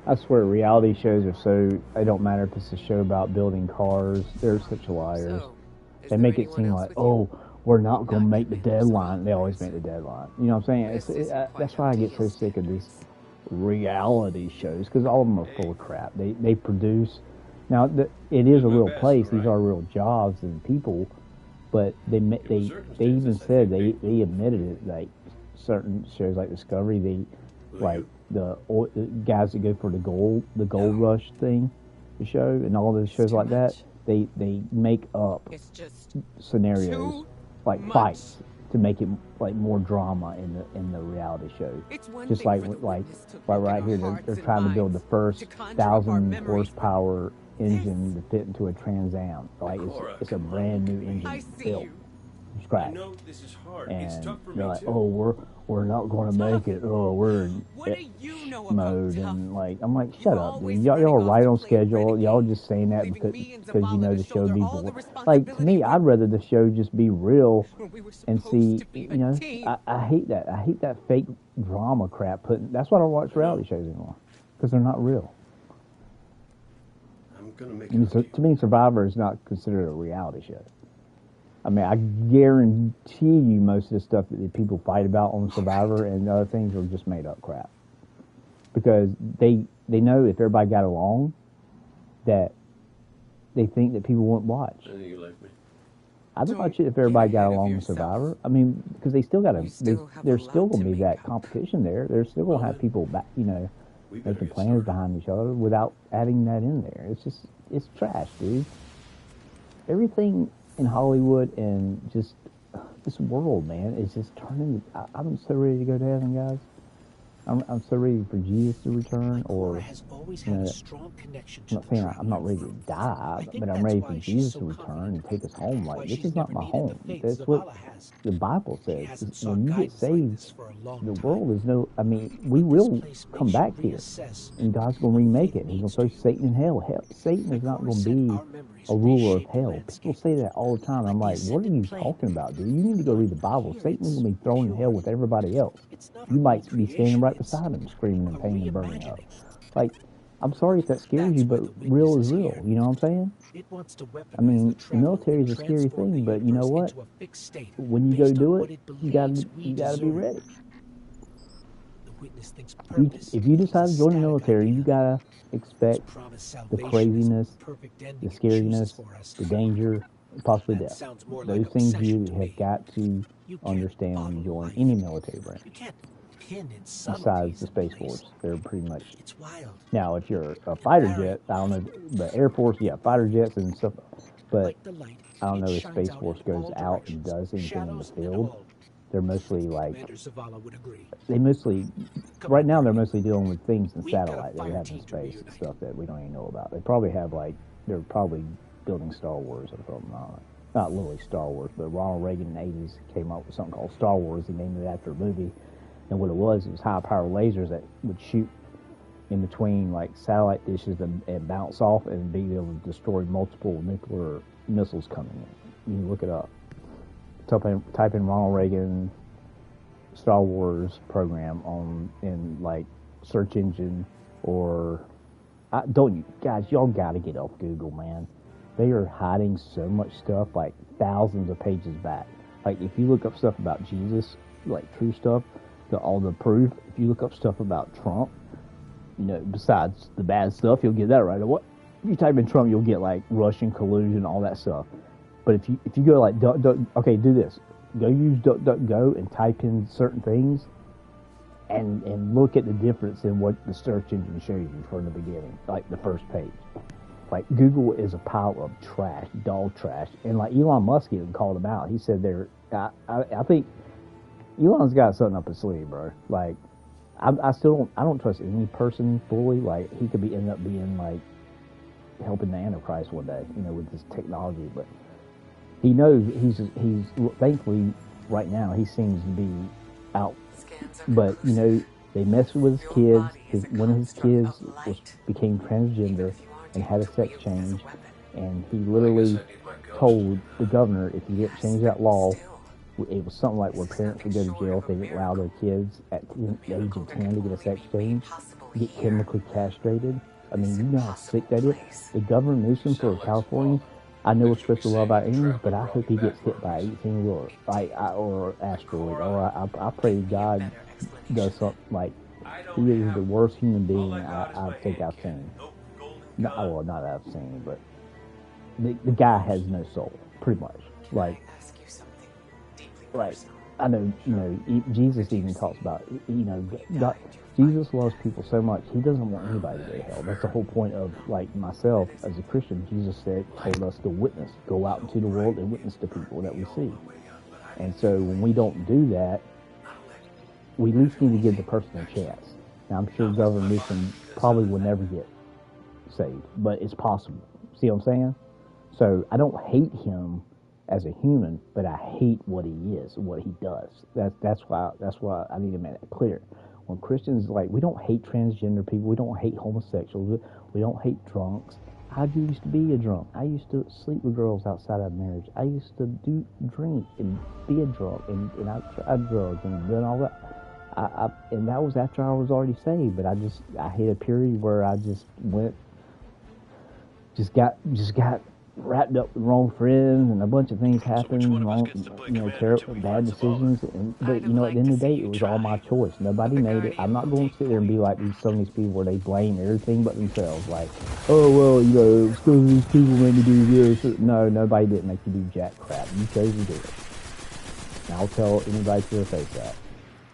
I swear reality shows are so, they don't matter if it's a show about building cars, they're such liars. They make it seem like, oh, we're not going to make the deadline. They always make the deadline. You know what I'm saying? That's why I get so sick of this reality shows, because all of them are full of crap. They produce. Now, it is a real place. These are real jobs and people, but they even said they admitted it. Like certain shows like Discovery, the guys that go for the gold rush thing, the show, and all those shows like that. They make up scenarios like fights to make it like more drama in the reality show. Just like right here, they're trying to build the first 1,000 horsepower engine to fit into a Trans Am. Like it's a brand new engine built from scratch. And they're like, oh, we're not going to make it. Oh, we're in mode, and like I'm like, shut up, dude. Y'all are right on schedule. Y'all just saying that because you know the show would be boring. Like to me, I'd rather the show just be real and see. You know, I hate that. I hate that fake drama crap. That's why I don't watch reality shows anymore, because they're not real. To me, Survivor is not considered a reality show. I mean, I guarantee you most of the stuff that the people fight about on Survivor and other things are just made up crap. Because they know if everybody got along, that they think that people wouldn't watch. I think you like me. I'd watch it if everybody got along with Survivor. I mean, because they still got to. There's still going to be that competition there. There's still going to have people back, making plans behind each other without adding that in there. It's trash, dude. Everything in Hollywood and just this world, man, is just turning. I'm so ready to go to heaven, guys. I'm so ready for Jesus to return, or I'm not saying I'm not ready to die, but I'm ready for Jesus to return and take us home. Like, this is not my home. That's what the Bible says. When you get saved, the world is no. I mean, we will come back here, and God's going to remake it. He's going to throw Satan in hell. Satan is not going to be a ruler of hell. People say that all the time. I'm like, what are you talking about, dude? You need to go read the Bible. Satan's going to be thrown in hell with everybody else. You might be standing right beside him, screaming in pain and burning up. Like, I'm sorry if that scares you, but real is real. You know what I'm saying? I mean, the military is a scary thing, but you know what? When you go do it, you gotta be ready. If you decide to join the military, you gotta expect the craziness, the scariness, the danger, possibly death. Those things you have got to understand when you join any military branch. Besides the Space Force, they're pretty much. Now, if you're a fighter jet, I don't know, the Air Force, yeah, fighter jets and stuff, but I don't know if Space Force goes out and does anything in the field. They're mostly like, right now they're mostly dealing with things in satellite that we have in space and stuff that we don't even know about. They probably have they're probably building Star Wars or something. Not literally Star Wars, but Ronald Reagan in the 80s came up with something called Star Wars. He named it after a movie. And what it was high-power lasers that would shoot in between like satellite dishes and bounce off and be able to destroy multiple nuclear missiles coming in. You can look it up. Type in Ronald Reagan Star Wars program in like search engine, or guys, y'all gotta get off Google, man. They are hiding so much stuff, like thousands of pages back. Like if you look up stuff about Jesus, like true stuff, all the proof. If you look up stuff about Trump, besides the bad stuff, you'll get that right away. If you type in Trump, you'll get like Russian collusion, all that stuff. But if you go like okay, do this. Go use DuckDuckGo and type in certain things, and look at the difference in what the search engine shows you from the beginning, like the first page. Like Google is a pile of trash, dog trash, and like Elon Musk even called them out. He said I think Elon's got something up his sleeve, bro. Like I don't trust any person fully. Like he could end up being like helping the Antichrist one day, with this technology, but. He knows he's thankfully right now he seems to be out, but they messed with his kids. One of his kids became transgender and had a sex change, and he literally told the governor if you didn't change that law, it was something like where parents would go to jail if they didn't allow their kids at the age of 10 to get a sex change, get chemically castrated. I mean, you know how sick that is. The Governor Newsom for California. I know we're supposed to love our enemies, but I hope he gets hit by an 18-wheeler or asteroid. Or I pray God does something like He is the worst human being I think I've seen. Well, not that I've seen, but the guy has no soul, pretty much. Like, right. I know, Jesus even talks about, God, Jesus loves people so much, he doesn't want anybody to go to hell. That's the whole point of, like, myself, as a Christian, Jesus told us to witness, go out into the world and witness to people that we see. And so when we don't do that, we at least need to give the person a chance. Now, I'm sure Governor Newsom probably will never get saved, but it's possible. See what I'm saying? So I don't hate him as a human, but I hate what he is, what he does. That's why I need to make that clear. When Christians, like, we don't hate transgender people, we don't hate homosexuals, we don't hate drunks. I used to be a drunk. I used to sleep with girls outside of marriage. I used to drink and be a drunk, and I tried drugs and done all that. And that was after I was already saved. But I hit a period where I just got wrapped up with wrong friends, and a bunch of things happened, terrible, bad decisions. But at the end of the day, it was all my choice. Nobody made it. I'm not going to sit there and be like some of these people where they blame everything but themselves. Like, oh well, it's because these people made me do this. No, nobody didn't make you do jack crap. You chose to do it. And I'll tell anybody to their face that.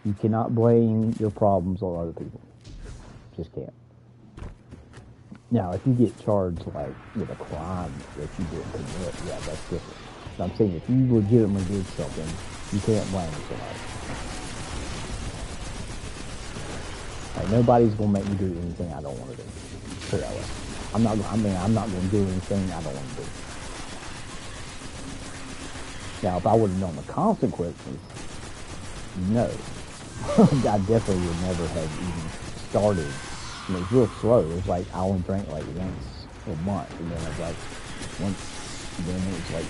You cannot blame your problems on other people. Just can't. Now, if you get charged, like, with a crime that you didn't commit, yeah, that's different. But I'm saying if you legitimately did something, you can't blame somebody. Like, nobody's going to make me do anything I don't want to do. Put it that way. I'm not going to do anything I don't want to do. Now, if I would have known the consequences, no. I definitely would never have even started. It was real slow. It was like I only drank like once a month, and then it was like then it was like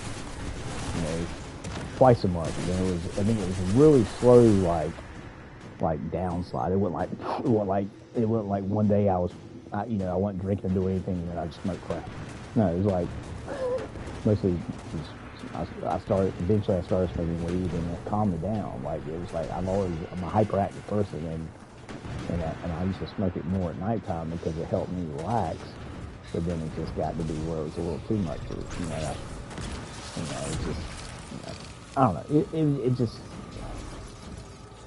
twice a month, and then I think it was a really slow like downslide. It wasn't like one day I wasn't drinking and doing anything, and then I just smoked crack. No, it was like mostly eventually I started smoking weed, and it calmed me down. Like, it was like I'm a hyperactive person, and I used to smoke it more at nighttime because it helped me relax. But then it just got to be where it was a little too much. It's just, I don't know. It just,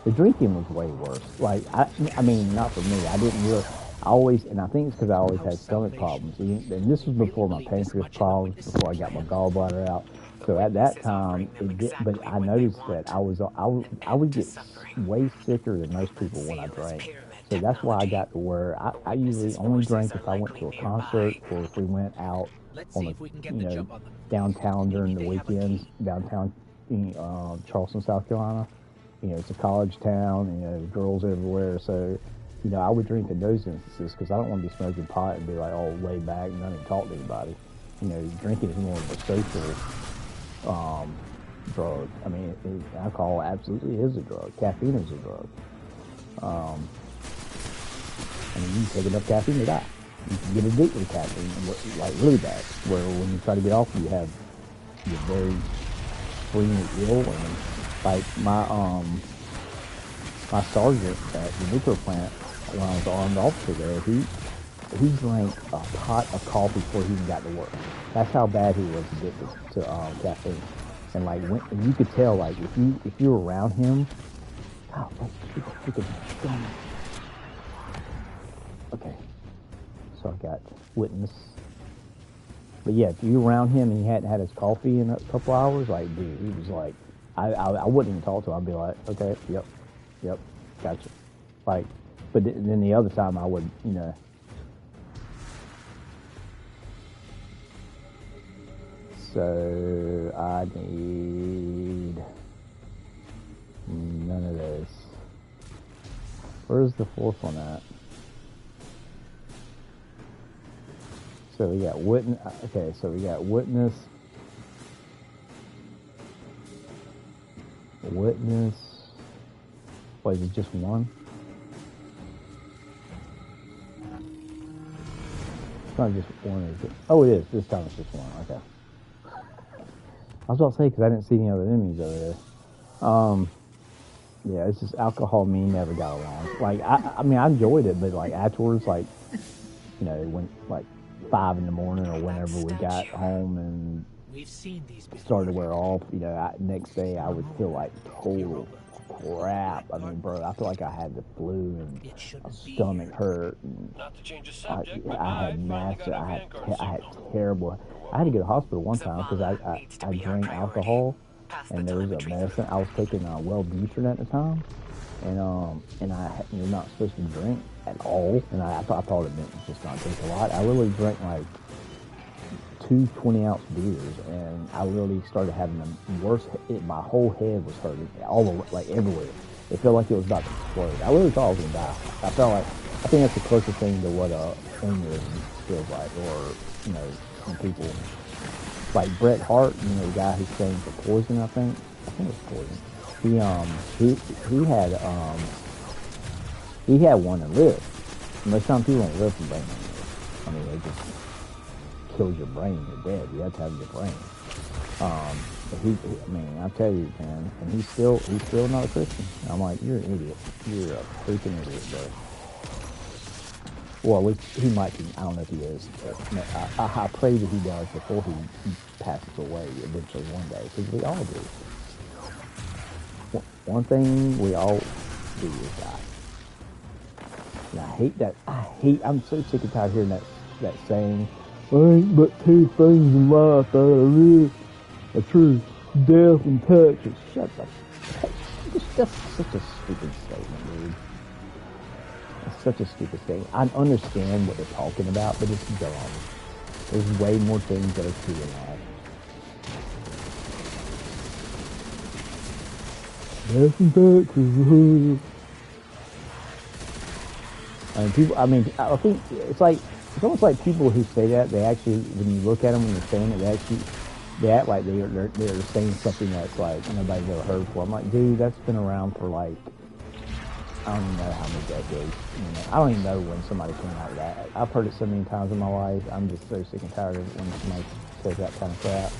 the drinking was way worse. Like, I mean, not for me. I didn't really. And I think it's because I always had stomach problems. And this was before my pancreas problems, before I got my gallbladder out. So at that time, but I noticed that I would get way sicker than most people when I drank. So that's why I got to where I usually only drank if I went to a concert or if we went out on downtown during the weekends, downtown Charleston, South Carolina. It's a college town, girls everywhere. So, I would drink in those instances because I don't want to be smoking pot and be like all laid back and not even talk to anybody. Drinking is more of a social drug. I mean, alcohol absolutely is a drug. Caffeine is a drug. I mean, you can take enough caffeine to die. You can get addicted to caffeine, like really bad, where when you try to get off, you're very extremely ill. And like my sergeant at the nuclear plant, when I was an armed officer there, he drank a pot of coffee before he even got to work. That's how bad he was addicted to caffeine. And like you could tell, like if you were around him, okay. So I got witness. But yeah, if you were around him and he hadn't had his coffee in a couple hours, like dude, he was like, I wouldn't even talk to him. I'd be like, okay, yep, gotcha. Like, but then the other time I would, So I need none of those. Where's the fourth one at? So we got witness. Okay, so we got witness. Witness. Wait, is it just one? It's not just one, is it? Oh, it is. This time it's just one. Okay. I was about to say because I didn't see any other enemies over there. Yeah, it's just alcohol and me never got along. Like, I mean, I enjoyed it, but like afterwards, like, you know, when like 5 in the morning or whenever we got home and started to wear off, you know, next day I would feel like total crap. I mean, bro, I feel like I had the flu and my stomach hurt, and I had massive, I had terrible. I had to go to the hospital one time because I drank alcohol, and there was a medicine I was taking, Wellbutrin at the time, and you're not supposed to drink at all, and I thought it meant just not drink a lot. I literally drank like 2 20-ounce beers, and I literally started having the worst. My whole head was hurting, all over, like everywhere. It felt like it was about to explode. I literally thought I was gonna die. I think that's the closest thing to what a aneurysm feels like, or you know, when people like Bret Hart, you know, the guy who's saying for Poison. I think it was Poison. He had one and lived. Most times people don't live from brain aneurysm. I mean, they just kills your brain. You're dead. You have to have your brain. But I mean, I tell you, man, and he's still not a Christian. And I'm like, you're an idiot. You're a freaking idiot, bro. Well, at least he might be. I don't know if he is. But I pray that he does before he passes away eventually one day, because we all do. One thing we all do is die. And I hate that. I'm so sick and tired of hearing that saying, there ain't but 2 things in life that are real, are true, death and taxes. Shut up. That's such a stupid statement, dude. It's such a stupid statement. I understand what they're talking about, but it's dumb. There's way more things that are true in life. Death and taxes. I think it's almost like people who say that, they actually, when you look at them when they're saying it, they act like they're saying something that's like nobody's ever heard before. I'm like, dude, that's been around for like, I don't even know how many decades. You know, I don't even know when somebody came out with that. I've heard it so many times in my life. I'm just so sick and tired of it when somebody says that kind of crap.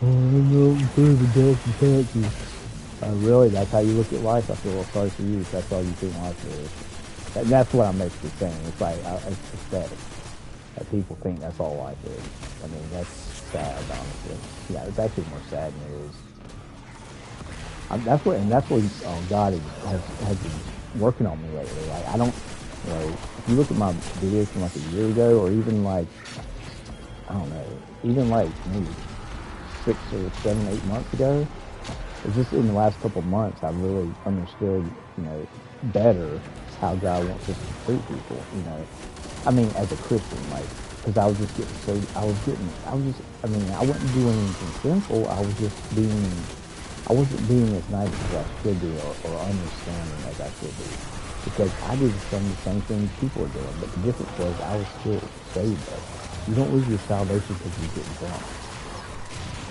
Oh, I'm not in favor of death and taxes. Really, that's how you look at life? I feel a little sorry for you if that's all you think life is. That's what I'm basically saying. It's like, it's pathetic that people think that's all life is. I mean, that's sad, honestly. Yeah, it's actually more sad than it is. That's what God has been working on me lately. Like, I don't, you know, if you look at my videos from like a year ago, or even like, I don't know, even like maybe 6 or 7, 8 months ago, it's just in the last couple of months I've really understood, you know, better how God wants us to treat people, you know. I mean, as a Christian, like, because I wouldn't do anything sinful. I wasn't being as nice as I should be, or understanding as I should be. Because I did some of the same things people are doing, but the difference was I was still saved, though. You don't lose your salvation because you get drunk.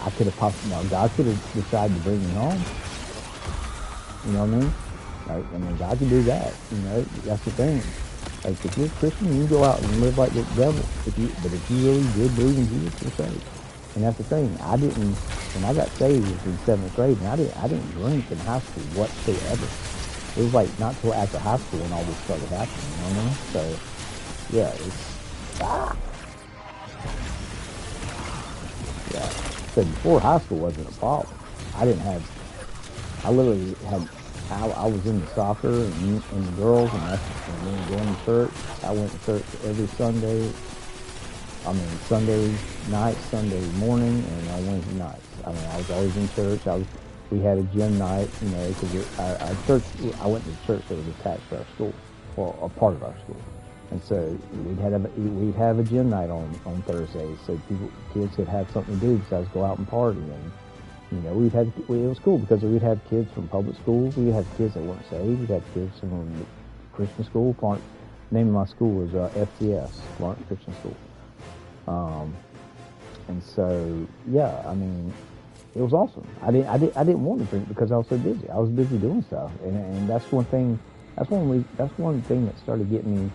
I could have God could have decided to bring me home. You know what I mean? Like, I mean, God can do that. You know, that's the thing. Like, if you're a Christian, you go out and live like the devil. But if you really did believe in Jesus, you're saved. And that's the thing. When I got saved, it was in 7th grade, and I didn't drink in high school whatsoever. It was like not till after high school when all this started happening. You know what I mean? So, yeah, yeah. So before high school wasn't a problem. I was into soccer and the girls, and then going to church. I went to church every Sunday. I mean, Sunday night, Sunday morning, and Wednesday nights. I mean, I was always in church. We had a gym night, you know, because our church. I went to church that was attached to our school, or a part of our school. And so we'd have a gym night on Thursdays, so kids could have something to do besides go out and party. And you know, it was cool because we'd have kids from public school, we'd have kids that weren't saved, we'd have kids from Christian school. The name of my school was FCS, Florence Christian School. And so yeah, I mean, it was awesome. I didn't want to drink because I was so busy. I was busy doing stuff, and that's one thing. That's one thing that started getting me.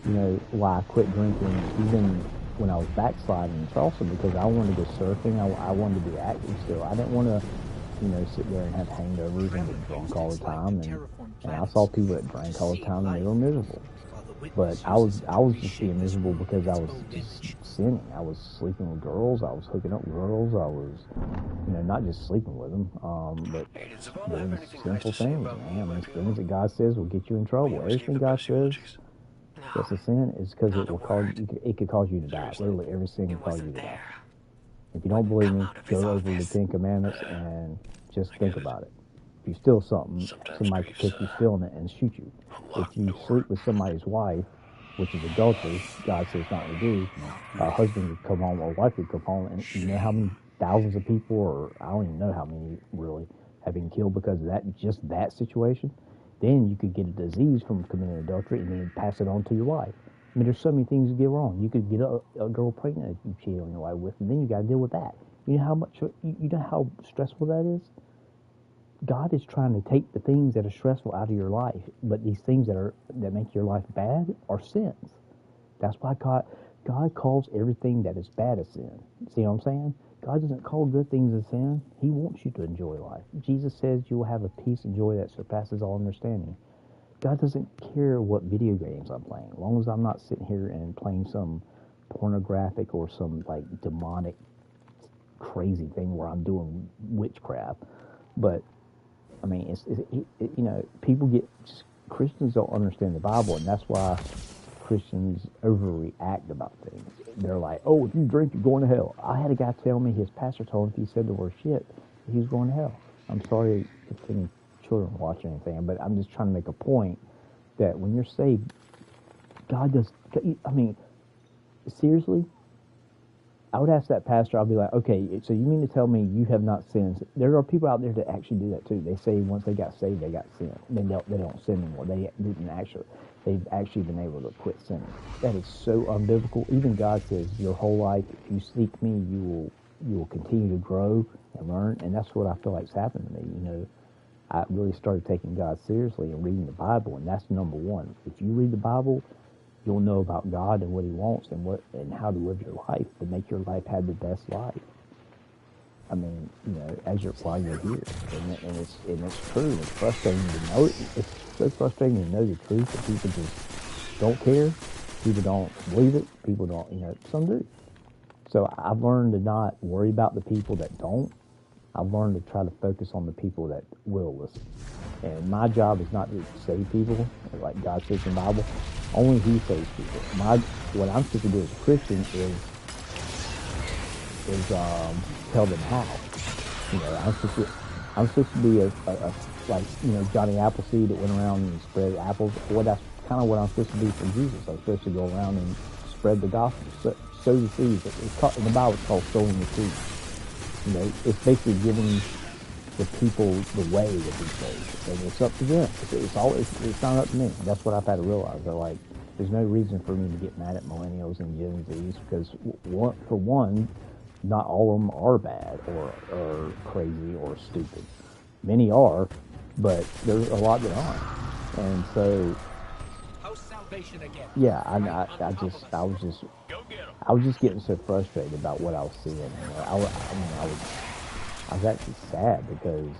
You know, why I quit drinking even when I was backsliding in Charleston, because I wanted to go surfing. I wanted to be active still. I didn't want to you know, sit there and have hangovers and get drunk all the time, and I saw people that drank all the time and they were miserable. But I was just being miserable because I was just sinning. I was sleeping with girls. I was hooking up with girls. I was, you know, not just sleeping with them, but doing sinful things, man. I mean, things that God says will get you in trouble. Everything God says that's a sin is because it will cause it could cause you to die. Literally, every sin can cause you to die. If you don't believe me, go over the 10 Commandments and just think about it. If you steal something, somebody could catch you stealing it and shoot you. If you sleep with somebody's wife, which is adultery, God says not to do, a husband could come home or a wife could come home, and you know how many thousands of people, or I don't even know how many really, have been killed because of that, just that situation. Then you could get a disease from committing adultery and then pass it on to your wife. I mean, there's so many things that get wrong. You could get a girl pregnant if you cheat on your wife with, and then you got to deal with that. You know how much, you know how stressful that is? God is trying to take the things that are stressful out of your life, but these things that make your life bad are sins. That's why God calls everything that is bad a sin. See what I'm saying? God doesn't call good things a sin. He wants you to enjoy life. Jesus says you will have a peace and joy that surpasses all understanding. God doesn't care what video games I'm playing, as long as I'm not sitting here and playing some pornographic or some like demonic crazy thing where I'm doing witchcraft. But I mean, you know, Christians don't understand the Bible, and that's why Christians overreact about things. They're like, oh, if you drink, you're going to hell. I had a guy tell me his pastor told him if he said the word shit, he was going to hell. I'm sorry if any children watch anything, but I'm just trying to make a point that when you're saved, God does, I mean, seriously, I would ask that pastor, I'll be like, okay, so you mean to tell me you have not sinned? There are people out there that actually do that too. They say once they got saved, they got sin. They don't sin anymore. They've actually been able to quit sinning. That is so unbiblical. Even God says your whole life, if you seek me, you will continue to grow and learn. And that's what I feel like is happening to me. You know, I really started taking God seriously and reading the Bible, and that's number one. If you read the Bible, you'll know about God and what He wants and how to live your life to make your life have the best life. I mean, you know, while you're here, and it's true. It's frustrating to know. It's so frustrating to know the truth that people just don't care. People don't believe it. People don't, you know, some do. So I've learned to not worry about the people that don't. I've learned to try to focus on the people that will listen. And my job is not to save people, like God says in the Bible. Only He saves people. What I'm supposed to do as a Christian is tell them how. You know, I'm supposed to be a like, you know, Johnny Appleseed that went around and spread apples. Well, that's kind of what I'm supposed to be for Jesus. I'm supposed to go around and spread the gospel, sow the seeds. In the Bible, it's called sowing the seeds. You know, it's basically giving the people the way to be saved, and it's up to them. It's not up to me. That's what I've had to realize. They're like, there's no reason for me to get mad at millennials and Gen Zs because for one, not all of them are bad or crazy or stupid. Many are, but there's a lot that aren't. And so, yeah, I was just getting so frustrated about what I was seeing. You know, I was actually sad because,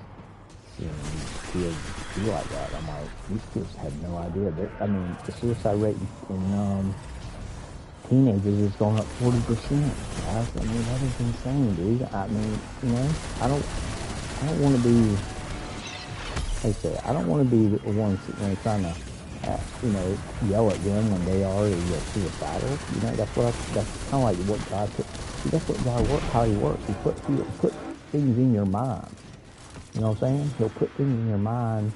you know, these kids feel like that. I'm like, these kids had no idea. The suicide rate in teenagers is going up 40%. Guys. I mean, that is insane, dude. I mean, you know, I don't want to be, like I say, I don't want to be the one sitting there trying to, you know, yell at them when they are suicidal. You know, that's kind of like what God put. See, that's what God works, how He works. He'll put things in your mind. You know what I'm saying? He'll put things in your mind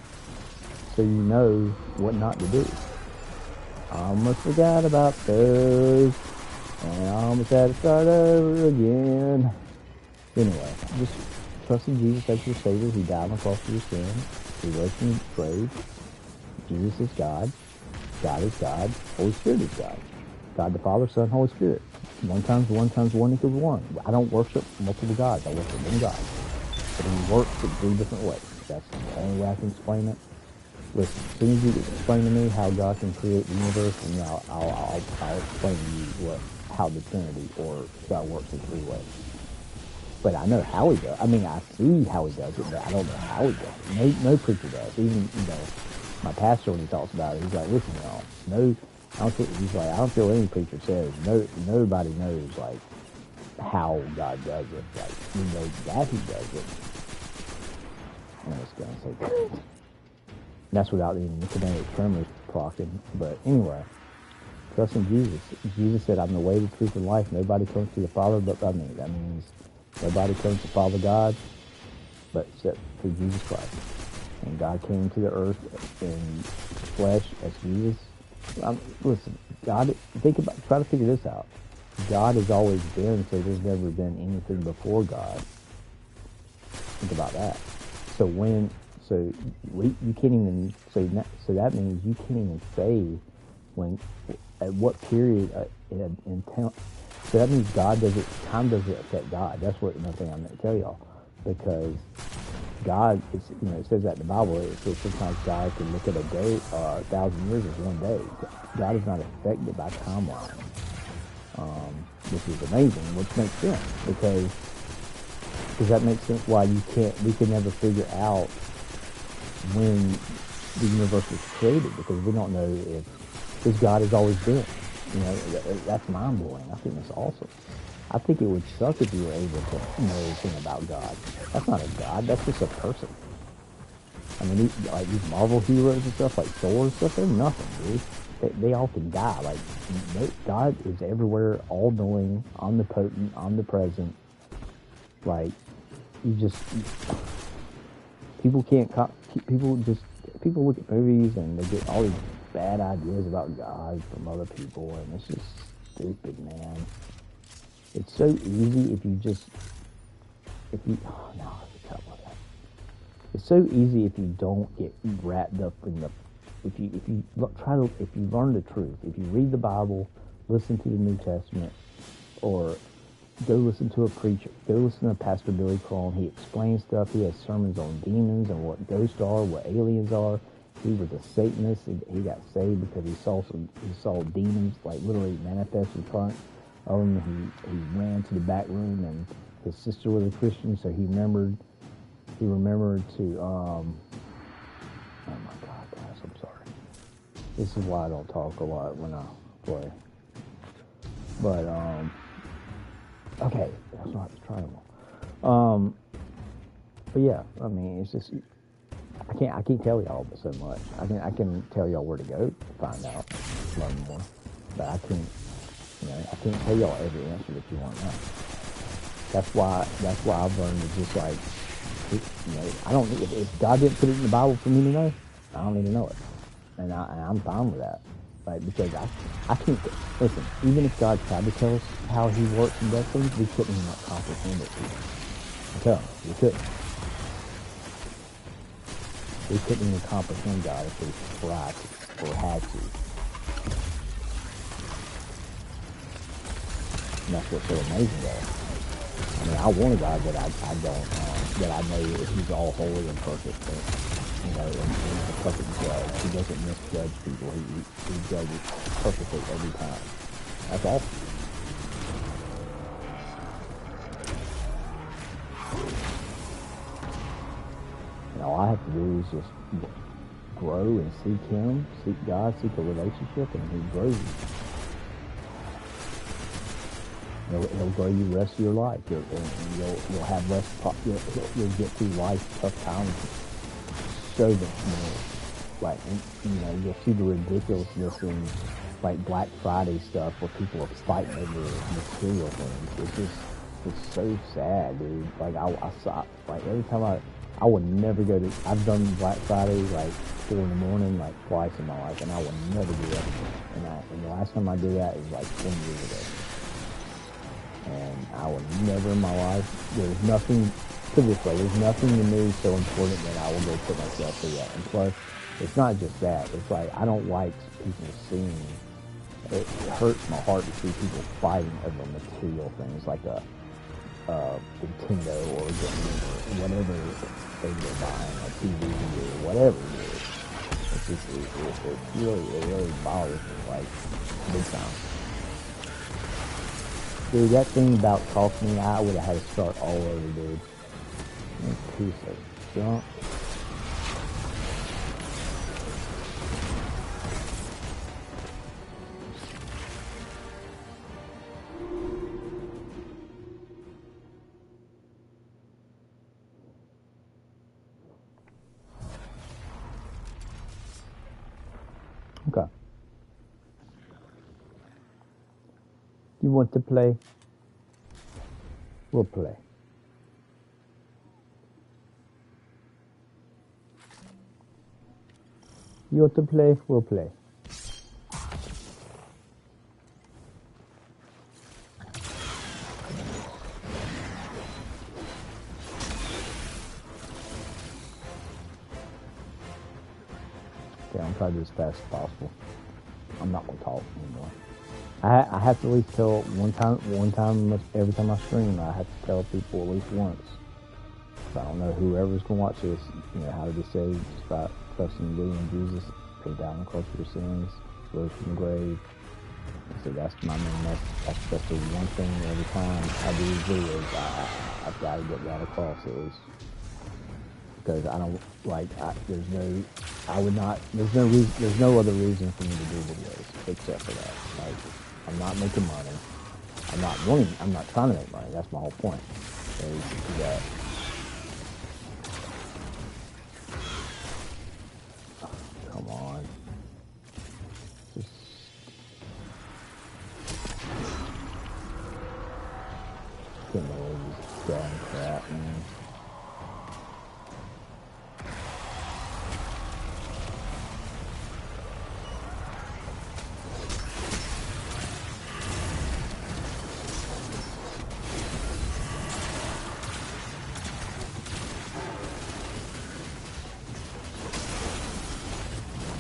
so you know what not to do. I almost forgot about those, and I almost had to start over again. Anyway, just trust in Jesus as your Savior. He died on the cross for your sins. He rose from the grave. Jesus is God. God is God. Holy Spirit is God. God the Father, Son, Holy Spirit. 1 times 1 times 1 equals 1. I don't worship multiple gods. I worship one God. But He works in 3 different ways. That's the only way I can explain it. Listen, as soon as you explain to me how God can create the universe, and I'll explain to you how the Trinity or God works in 3 ways. but I know how he does. I mean, I see how he does it, but I don't know how he does it. No preacher does. Even, my pastor, when he talks about it, he's like, listen, y'all, he's like, I don't care what any preacher says. Nobody knows, like, how God does it. Like, we know that he does it. And it's going to say that. That's without even the kinetic tremors procking. But anyway, trust in Jesus. Jesus said, I'm the way, the truth, and life. Nobody comes to the Father but by me. That means nobody comes to Father God but except through Jesus Christ. And God came to the earth in flesh as Jesus. Listen, God, try to figure this out. God has always been, so there's never been anything before God. Think about that. You can't even, so that means you can't even say at what period in time. So that means time doesn't affect God. That's another thing I'm going to tell y'all. Because God, it says that in the Bible, it says sometimes God can look at a day, 1,000 years as one day. God is not affected by timeline, which is amazing, which makes sense, because does that make sense why we can never figure out when the universe was created, because we don't know if God has always been. That's mind-blowing. I think that's awesome. I think it would suck if you were able to know anything about God. That's not a God, that's just a person. I mean, these Marvel heroes and stuff, like Thor and stuff, they're nothing, dude. They all can die. Like, God is everywhere, all-knowing, omnipotent, omnipresent. Like, people look at movies and they get all these bad ideas about God from other people, and it's just stupid, man. It's so easy it's so easy if you don't get wrapped up in if you learn the truth, if you read the Bible, listen to the New Testament, or go listen to a preacher, go listen to Pastor Billy Crone. He explains stuff. He has sermons on demons and what ghosts are, what aliens are. He was a Satanist. He got saved because he saw demons like literally manifest in front of him. He ran to the back room, and his sister was a Christian, so he remembered to oh my God, guys, I'm sorry. This is why I don't talk a lot when I play. But okay, that's not the trial. But yeah, I mean, it's just I can't tell y'all so much. I can tell y'all where to go to find out, learn more, but I can't tell y'all every answer that you want to know. That's why I've learned to just like, I don't need, if God didn't put it in the Bible for me to know, I don't need to know it, and I'm fine with that. Like, because I can't listen. Even if God tried to tell us how He works and does things, we couldn't even comprehend it. I'm telling you, we couldn't. We couldn't even comprehend God if we tried to or had to. And that's what's so amazing about it. I mean, I want a God that I don't, that I know that He's all holy and perfect. And He's a perfect judge. He doesn't misjudge people. He judges perfectly every time. That's awesome. And all I have to do is just grow and seek Him, seek God, seek a relationship, and He grows you. He'll grow you the rest of your life. You'll have less. You'll get through life's tough times so much more. Like, you'll see the ridiculousn's in like Black Friday stuff where people are fighting over material things. It's so sad, dude. Like I saw, like every time I would never go to. I've done Black Friday like 4 in the morning like twice in my life, and I would never do that. And the last time I did that was like 20 years ago. And I would never in my life, there's nothing, put it this way, there's nothing to me so important that I will go put myself through that. And plus, it's not just that, it's like, I don't like people seeing, it hurts my heart to see people fighting over material things like a Nintendo or a game or whatever thing they're buying, a TV or whatever it is. It's just, it really bothers me, like, big time. dude, that thing about talking, I would have had to start all over, dude. Piece of junk. Okay. You want to play? We'll play. You want to play? We'll play. Okay, I'm trying to do as fast as possible. I'm not gonna talk anymore. I have to at least tell one time every time I stream. I have to tell people at least once. So I don't know whoever's gonna watch this, you know, how to be saved just by trusting in Jesus, pay down the cost of your sins, rose from the grave. So that's my main message. That's the one thing every time I do these videos, I've got to get that across at least. Because I don't like there's no other reason for me to do videos except for that. Like, I'm not making money. I'm not trying to make money. That's my whole point. Is that come on. Just can't believe this damn crap, man.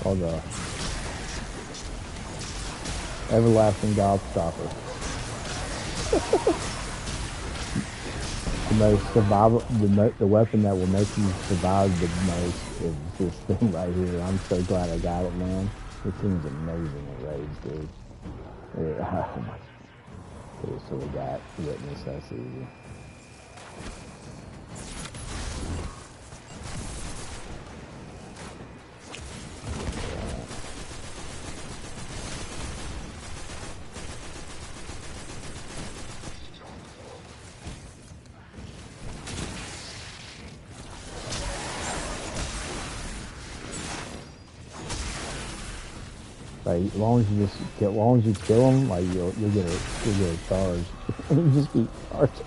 Oh, the everlasting Gobstopper. The most survival, the weapon that will make you survive the most is this thing right here. I'm so glad I got it, man. It seems amazing at Rage, dude. Oh my. So we got Witness, that's easy. Like, as long as you kill them, like you'll get a charge. You just keep charging.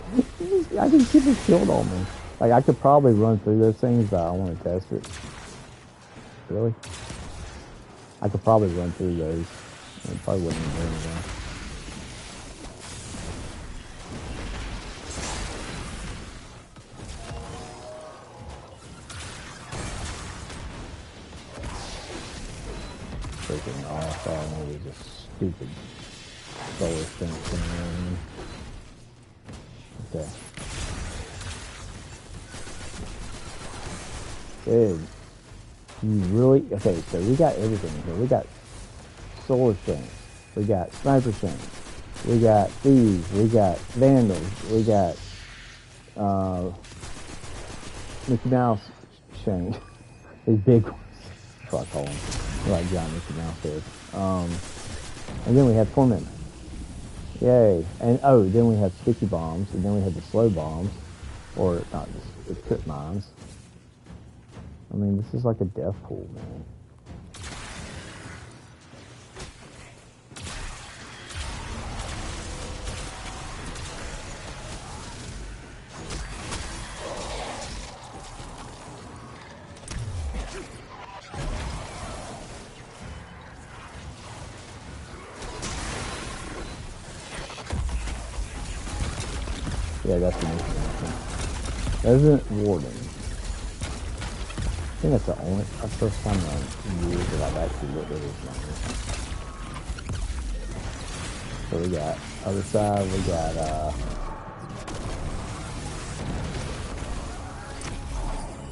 I can keep it killed on me. Like, I could probably run through those things, but I want to test it. Really? I could probably run through those. It probably wouldn't even do anything. Freaking off, all I know is a stupid solar thing coming in. Okay. Dude, you really, okay, so we got everything here. We got solar things, we got sniper things, we got thieves, we got vandals, we got Mickey Mouse chain. These big ones, that's what I call them. Like John Mickey Mouse is. And then we have torment. Yay. And then we have sticky bombs, and then we have the slow bombs, or not, the trip mines. I mean, this is like a death pool, man. Yeah, that's the mission. Resident Warden. I think that's the first time in years that I've actually looked at this number. So we got other side, we got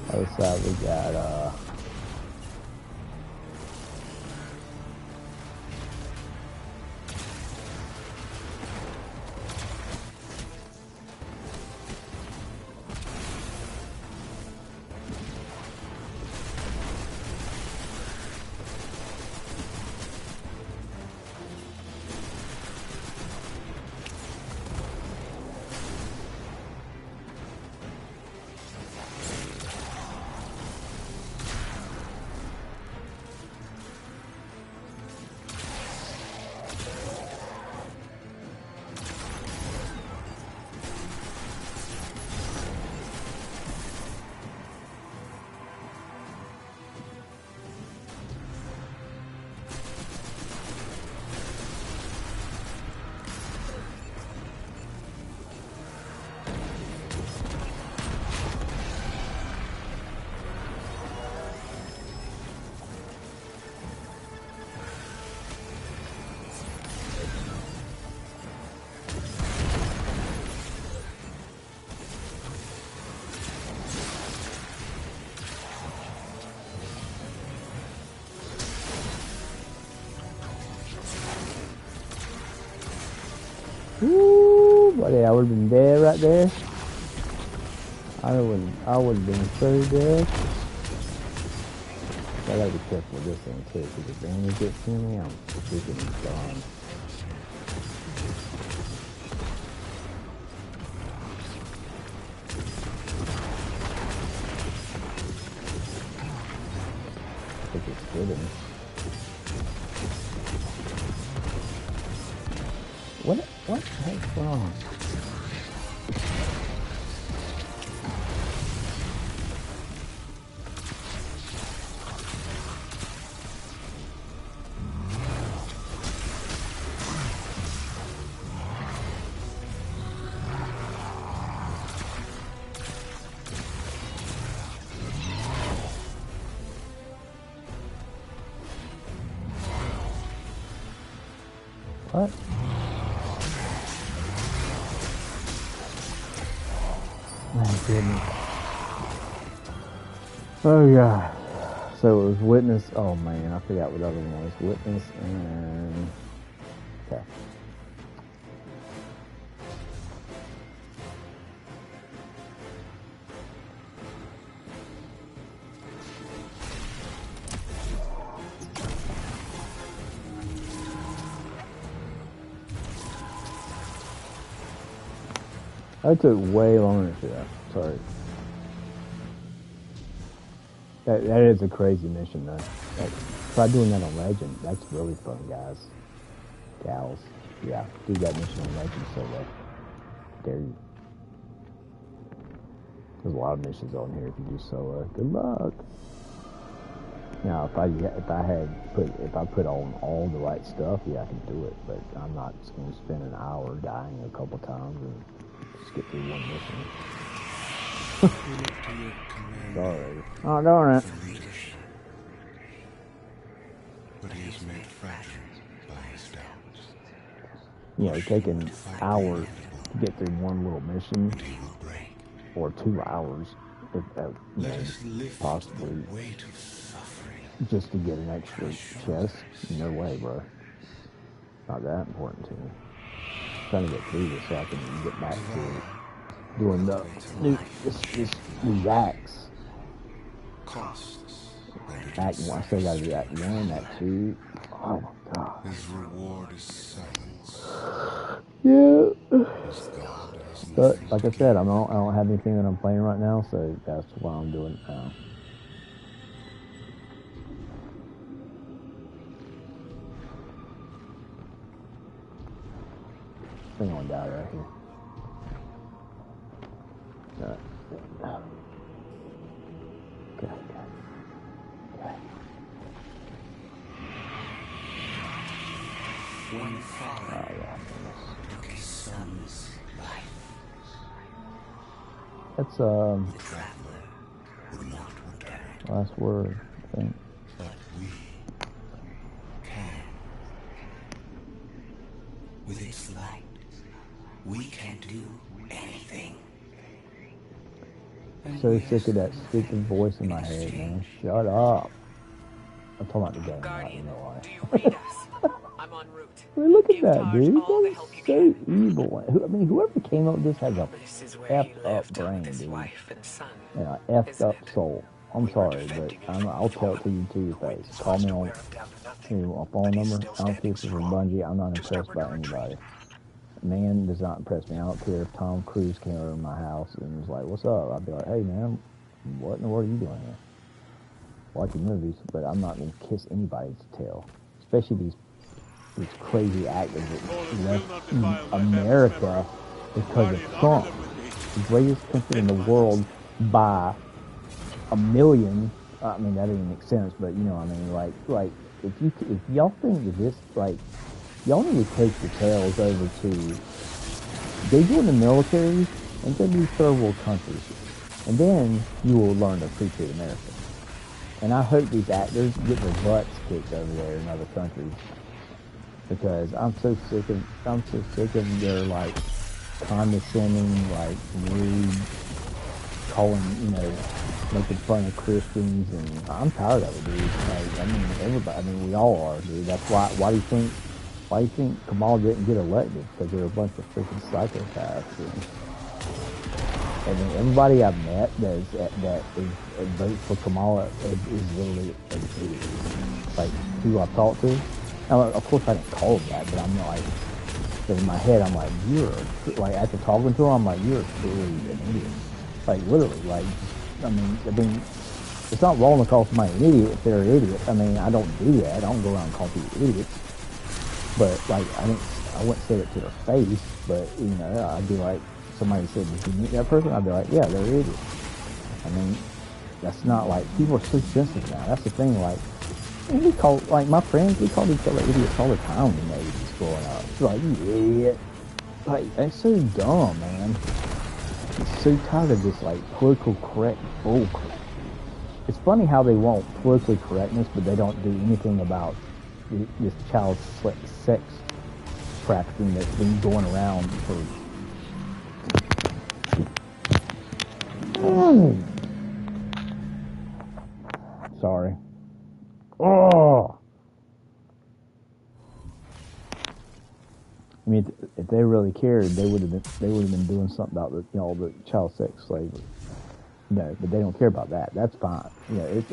other side, we got Woo, buddy, I would have been dead right there. I would have been so dead. I gotta be careful with this thing too, because if the enemy gets to me, I'm freaking gone. I think it's hidden. What the heck's wrong? What? My goodness. Oh yeah. So it was Witness. Oh man, I forgot what other one was. Witness and okay. That took way longer for that. Sorry. That is a crazy mission though. Try doing that on Legend. That's really fun, guys. Gals. Yeah, do that mission on Legend solo. Dare you. There's a lot of missions on here if you do solo. Good luck. Now, if I put on all the right stuff, yeah, I can do it. But I'm not just going to spend an hour dying a couple times and just get through one mission. Sorry. Oh, darn it. But he is made fractured by his doubts. You know, taking hours to get through one little mission, or 2 hours, if possibly, just to get an extra chest. No way, bro. Not that important to me. I'm trying to get through this so I can get back to doing these acts. Act 1, I still gotta do Act 1, Act 2. Oh my god. His reward is silence. Yeah. But like I said, I don't have anything that I'm playing right now, so that's why I'm doing it now. I think I'm gonna die right here. Okay. One father took his son's life. That's the traveler would not return. Last word, I think. But we can. With its light, we can do anything. So sick of that stupid voice in my head, man. Shut up. I'm talking about the game, not in real life. I'm en route. I mean, look at that, dude. That is so evil. I mean, whoever came up with this has a effed up brain, dude. And an effed up soul. I'm sorry, but I'll tell it to you to your face. Call me on a phone number. I don't care if it's from Bungie. I'm not impressed by anybody. Man does not impress me. I don't care if Tom Cruise came over to my house and was like, "What's up?" I'd be like, "Hey, man, what in the world are you doing here?" Watching movies, but I'm not going to kiss anybody's tail, especially these crazy actors that left America because of Trump, the greatest country in the world by a million. I mean, that doesn't make sense, but you know, I mean, like if y'all think that this, like, y'all need to take your tails over to, they join the military and go to third world countries, and then you will learn to appreciate America. And I hope these actors get their butts kicked over there in other countries, because I'm so sick of their, like, condescending, like, rude, calling, you know, making fun of Christians, and I'm tired of it, dude. Like, I mean, everybody, I mean, we all are, dude. That's why do you think why do you think Kamal didn't get elected? Because they're a bunch of freaking psychopaths. And then everybody I've met that votes for Kamala is literally an idiot. Like, who I've talked to. Now, of course, I didn't call them that, but I'm like, in my head, I'm like, like, after talking to him, I'm like, you're truly an idiot. Like, literally, like, I mean, it's not wrong to call somebody an idiot if they're an idiot. I mean, I don't do that. I don't go around and call people idiots. But, like, I wouldn't say it to their face, but, you know, I'd be like, somebody said, did you meet that person? I'd be like, yeah, they're idiots. I mean, that's not like, people are so sensitive now. That's the thing, like, we call, like, my friends, we called each other idiots all the time when they was growing up. It's like, you idiot. Like, that's so dumb, man. It's so tired of this, like, political correct bull crap. It's funny how they want politically correctness, but they don't do anything about this child sex trafficking that's been going around for... Sorry. Oh! I mean, if they really cared, they would have been doing something about the the child sex slavery. No, but they don't care about that. That's fine. It's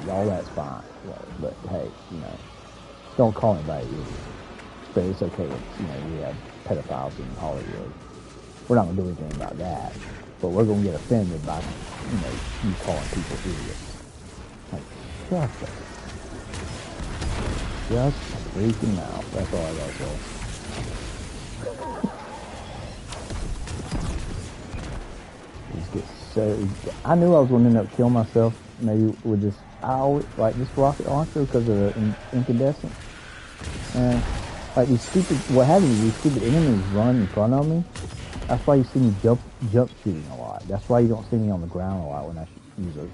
all that's fine. But hey, don't call anybody idiot. But it's okay if we have pedophiles in Hollywood. We're not gonna do anything about that. But we're gonna get offended by you calling people idiots. Like, shut up. Just freaking out. That's all I gotta say. I knew I was going to end up killing myself, maybe with this, I always like this rocket launcher because of the incandescent. And like these stupid enemies run in front of me. That's why you see me jump shooting a lot. That's why you don't see me on the ground a lot when I use a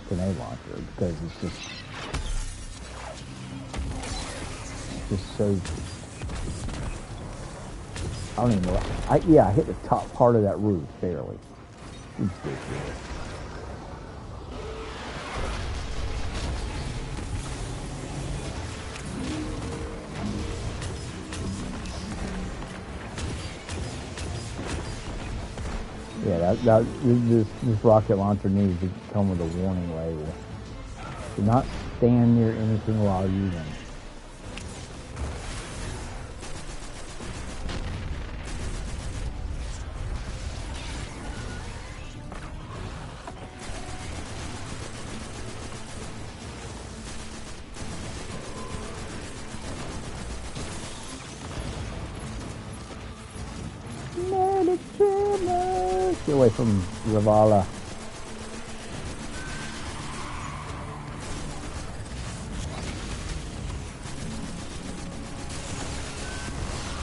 grenade launcher, because it's just so... I don't even know. I hit the top part of that roof, barely. Ridiculous. Yeah, this rocket launcher needs to come with a warning label. Do not stand near anything while using it. Get away from Zavala.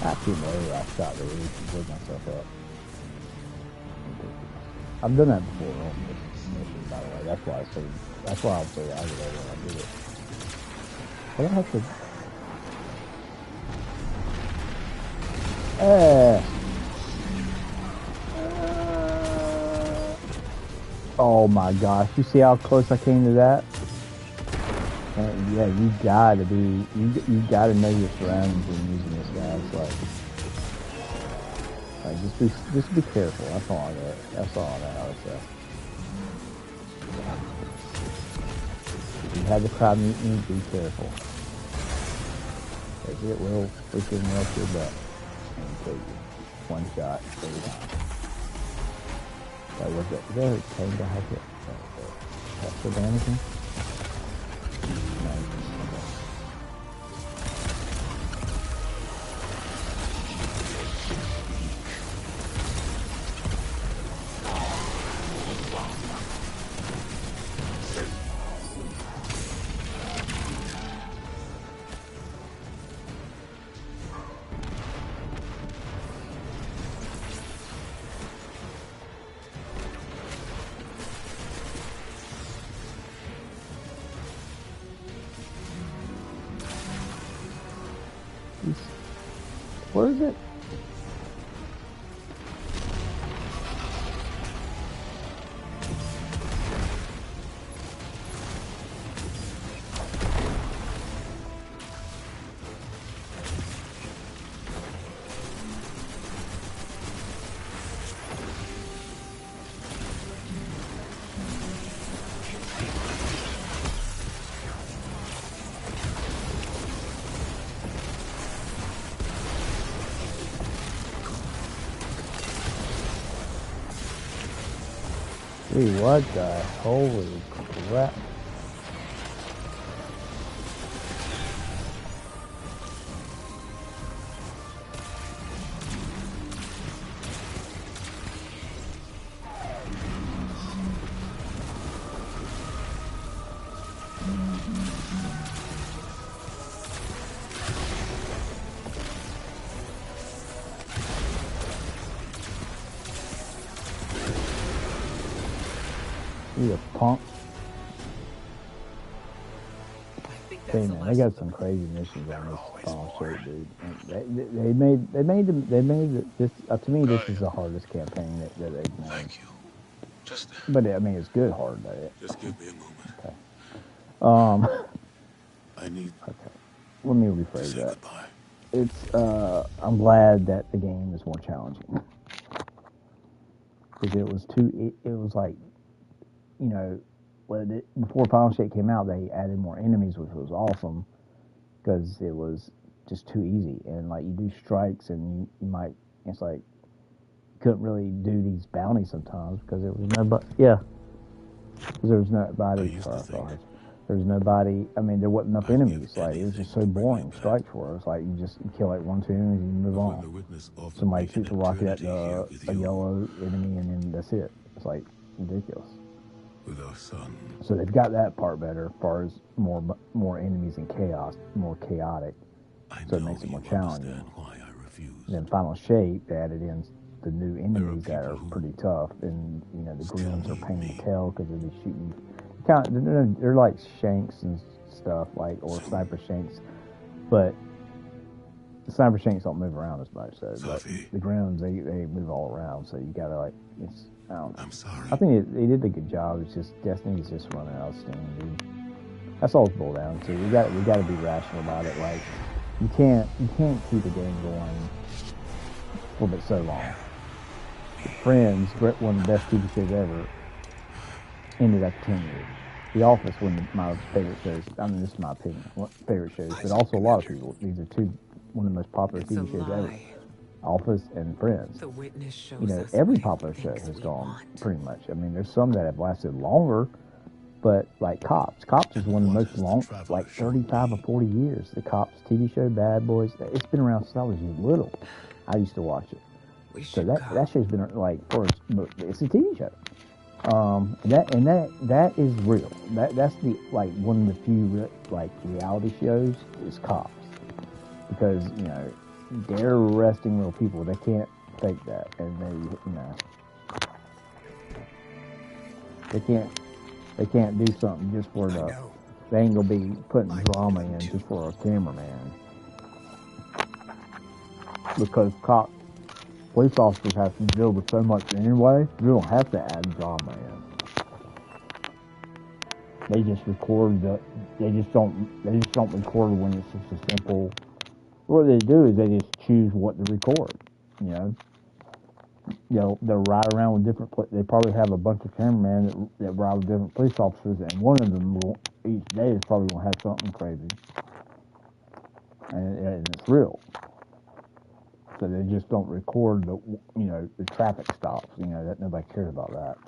Actually, no, I shot the roof and blew myself up. I've done that before on this mission, by the way. That's why I'll say I get over when I do it. But I have to... Oh my gosh, you see how close I came to that? And yeah, you gotta know your surroundings when using this guy. It's like just be careful. That's all I would say. If you have the crowd mutiny, be careful. Because it will freaking melt your butt and kill you. One shot, every time. Was it there? It came to have it. That's the damaging. Where is it? Dude, what the holy crap? You a punk. Hey man, they got some crazy missions on this final shape, dude. They made this. To me, this is the hardest campaign that they've made. Thank you. Just. But I mean, it's good hard. Just give me a moment. Okay. I need. Okay. Let me rephrase that. Goodbye. It's. I'm glad that the game is more challenging because it was too. It was like, you know, before Final Shape came out, they added more enemies, which was awesome because it was just too easy. And like you do strikes, and you might, it's like you couldn't really do these bounties sometimes because there was nobody. Yeah, because there was nobody. There was nobody. I mean, there wasn't enough enemies. Like it was just so boring. Strikes for us. Like you kill like 1, 2 enemies, and you move on. Somebody shoots a rocket at a yellow enemy, and then that's it. It's like ridiculous. With our son. So they've got that part better as far as more enemies and chaos, more chaotic. So it makes it more challenging. Why I refuse. Then Final Shape, they added in the new enemies that are pretty tough, and you know the grins are pain to kill because they shoot you. They're like shanks and stuff, like or sniper shanks, but the sniper shanks don't move around as much. So but the grins they move all around, so you gotta like it's. I'm sorry. I think they did a good job. It's just Destiny's just running out of steam, dude. That's all it's boiled down to. We got to be rational about it. Like you can't keep the game going for so long. Friends, one of the best TV shows ever, ended after 10 years. The Office, one of my favorite shows. I mean, this is my opinion. Favorite shows, but also a lot of people. These are one of the most popular TV shows ever. Office and Friends. The Witness shows you know, every popular show has gone pretty much. I mean, there's some that have lasted longer, but like Cops. Cops is one of the most long, like 35 or 40 years. The Cops TV show, Bad Boys. It's been around since I was little. I used to watch it. So that show's been like it's a TV show. That is real. That's the like one of the few like reality shows is Cops, because you know. They're arresting real people. They can't fake that, and they can't do something just for they ain't gonna be putting drama in just for a cameraman, because police officers have to deal with so much anyway. You don't have to add drama in. They just record they just don't record when it's just a simple. What they do is they just choose what to record, you know. They'll ride around with different. They probably have a bunch of cameramen that ride with different police officers, and one of them each day is probably gonna have something crazy, and it's real. So they just don't record the traffic stops. You know that nobody cares about that.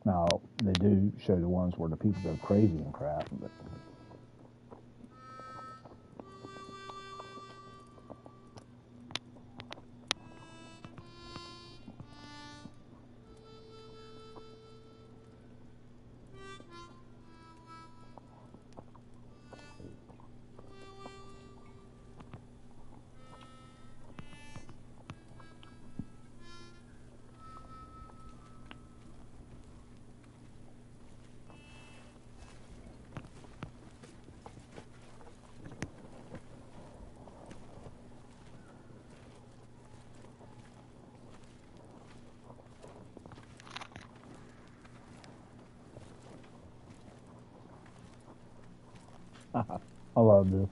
Now they do show the ones where the people go crazy and crap, but. I love this.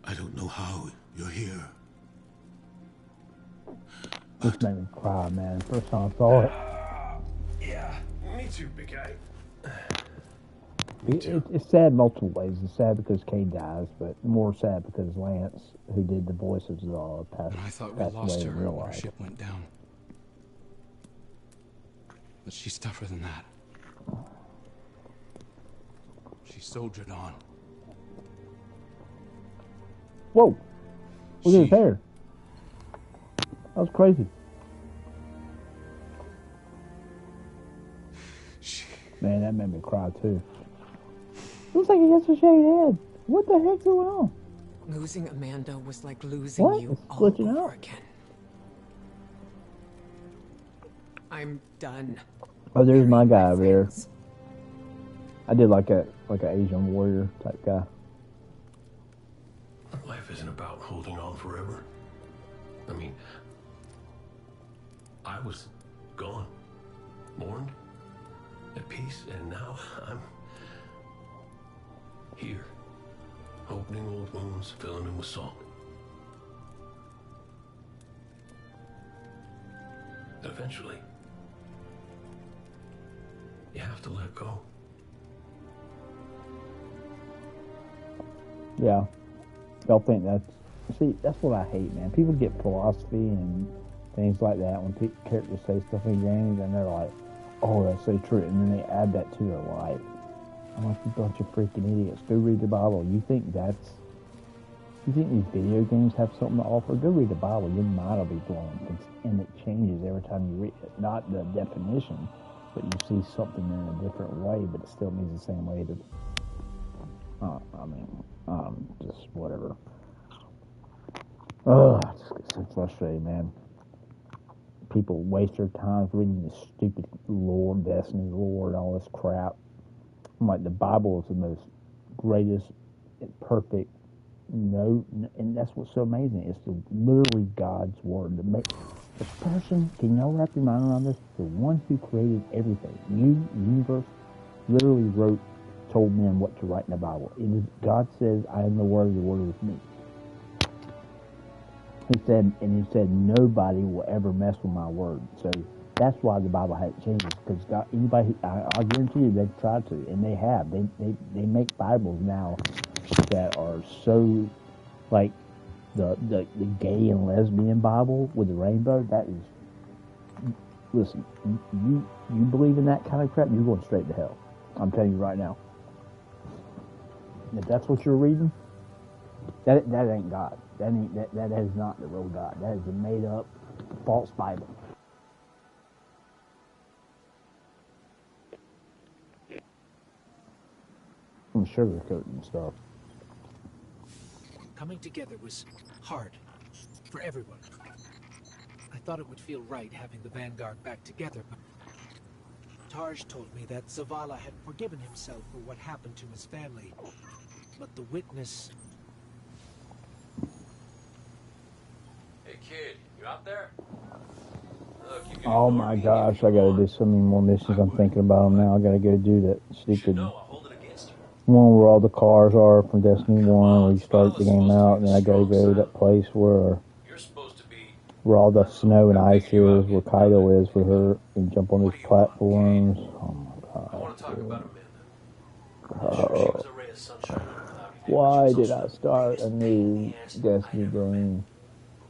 I don't know how you're here. This made me cry, man. First time I saw it. Yeah, me too, big guy. It's sad multiple ways. It's sad because Kay dies, but more sad because Lance, who did the voices, passed I thought we lost her when our ship went down. But she's tougher than that. She soldiered on. Whoa! Look at his hair. That was crazy. Man, that made me cry too. Looks like he has a shaved head. What the heck's going on? Losing Amanda was like losing you all over again. I'm done. Oh, there's my guy over there. I did like an Asian warrior type guy. Life isn't about holding on forever. I mean, I was gone, mourned, at peace, and now I'm here, opening old wounds, filling them with salt. And eventually, you have to let go. Yeah. Y'all think that's what I hate, man. People get philosophy and things like that when characters say stuff in games and they're like, oh, that's so true, and then they add that to their life. I'm like, you bunch of freaking idiots. Go read the Bible. You think these video games have something to offer? Go read the Bible. Your mind will be blown. And it changes every time you read it. Not the definition, but you see something in a different way, but it still means the same way. Just whatever. Ugh, I just get so frustrated, man. People waste their time reading this stupid lore, Destiny lore, and all this crap. I'm like, the Bible is the most greatest, perfect, and that's what's so amazing. It's literally God's word. The person, can y'all wrap your mind around this? The one who created everything, universe, literally told men what to write in the Bible. God says, I am the word is me. He said, nobody will ever mess with my word. So that's why the Bible hasn't changed. Because I guarantee you, they've tried to, and they have. They make Bibles now that are so, like the gay and lesbian Bible with the rainbow. That is, listen, you believe in that kind of crap, you're going straight to hell. I'm telling you right now. If that's what you're reading, that ain't God. That is not the real God. That is a made up false Bible. I'm sugarcoating stuff. Coming together was hard for everyone. I thought it would feel right having the Vanguard back together, but Tarj told me that Zavala had forgiven himself for what happened to his family. But the witness... Hey kid, you out there? Look, you oh my gosh, I gotta do so many more missions. I'm thinking about them now. I gotta go do that stupid one where all the cars are from Destiny 1, where you start the game out, and then I gotta go to that place where all the snow and ice is, where Kaido is with her, and jump on those platforms. Oh my god. I want to talk about Amanda. Why did I start a new Destiny game?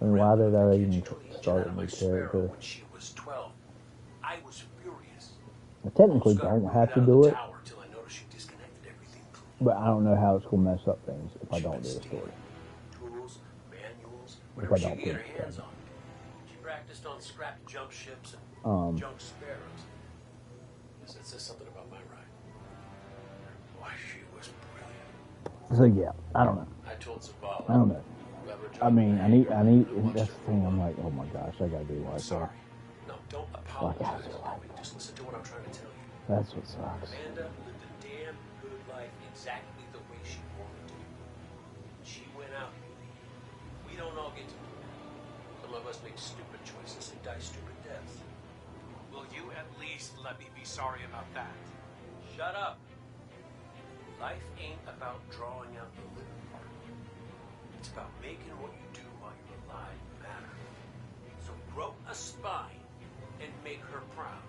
And why did I even start a new character? I technically don't have to do it, but I don't know how it's going to mess up things if I don't do the story. If I don't do it. She practiced on scrap jump ships and junk sparrows. Yes, it says something about my ride. Why, she was brilliant. So yeah, I don't know. I told Zavala. I don't know. I mean, I need, that's the thing, I'm like, oh my gosh, I gotta do like that. No, don't apologize. Just listen to what I'm trying to tell you. That's what sucks. Amanda lived a damn good life exactly the way she wanted to. She went out. We don't all get to do that. Some of us make stupid choices and die stupid deaths. Will you at least let me be sorry about that? Shut up. Life ain't about drawing out the living part. It's about making what you do while you're alive matter. So grow a spine and make her proud.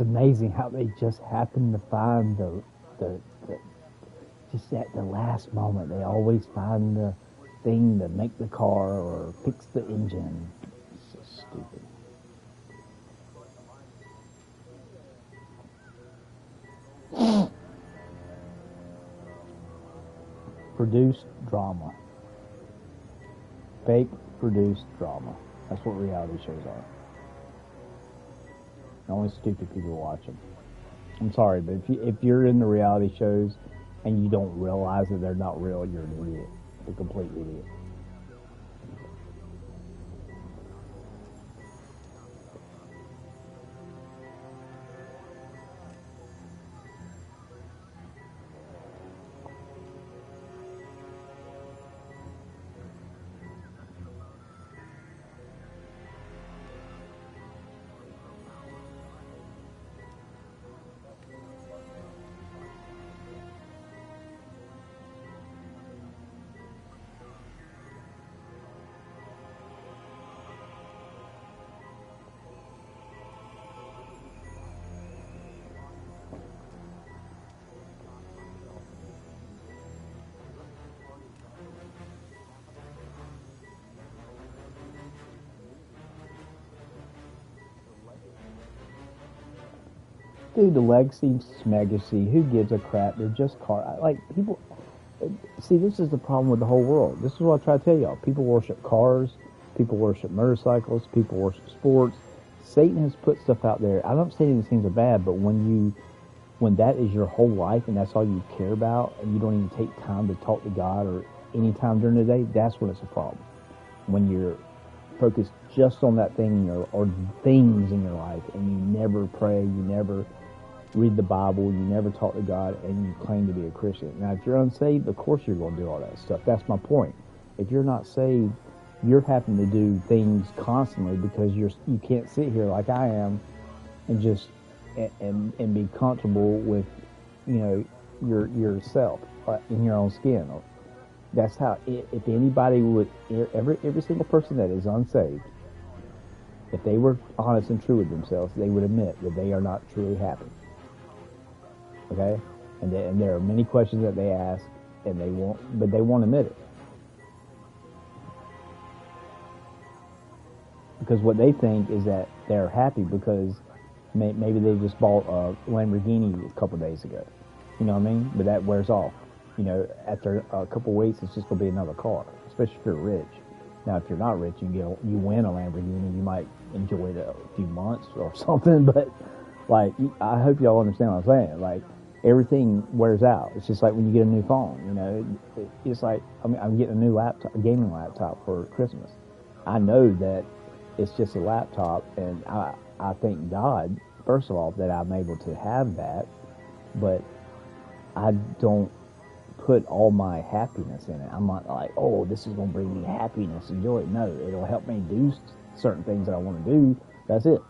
amazing how they just happen to find the just at the last moment. They always find the thing to make the car or fix the engine. It's so stupid. Produced drama. Fake produced drama. That's what reality shows are. Only stupid people watch them. I'm sorry, but if you're in the reality shows and you don't realize that they're not real, you're an idiot. A complete idiot. Dude, the legacy, smegacy, who gives a crap? They're just car. Like, people. See, this is the problem with the whole world. This is what I try to tell y'all. People worship cars. People worship motorcycles. People worship sports. Satan has put stuff out there. I'm not saying these things are bad, but when that is your whole life and that's all you care about, and you don't even take time to talk to God or any time during the day, that's when it's a problem. When you're focused just on that thing or things in your life, and you never pray, you never read the Bible, you never talk to God, and you claim to be a Christian. Now, if you're unsaved, of course you're going to do all that stuff. That's my point. If you're not saved, you're having to do things constantly because you can't sit here like I am and just and be comfortable with, you know, yourself in your own skin. That's how. If anybody would, every single person that is unsaved, if they were honest and true with themselves, they would admit that they are not truly happy. Okay, and there are many questions that they ask, and they won't admit it because what they think is that they're happy because maybe they just bought a Lamborghini a couple of days ago. You know what I mean? But that wears off. You know, after a couple of weeks, it's just going to be another car, especially if you're rich. Now, if you're not rich, you win a Lamborghini, you might enjoy it a few months or something. But like, I hope y'all understand what I'm saying. Like, everything wears out. It's just like when you get a new phone. You know, it's like I'm getting a new laptop, a gaming laptop for Christmas. I know that it's just a laptop, and I thank God, first of all, that I'm able to have that. But I don't put all my happiness in it. I'm not like, oh, this is going to bring me happiness and joy. No, it'll help me do certain things that I want to do. That's it.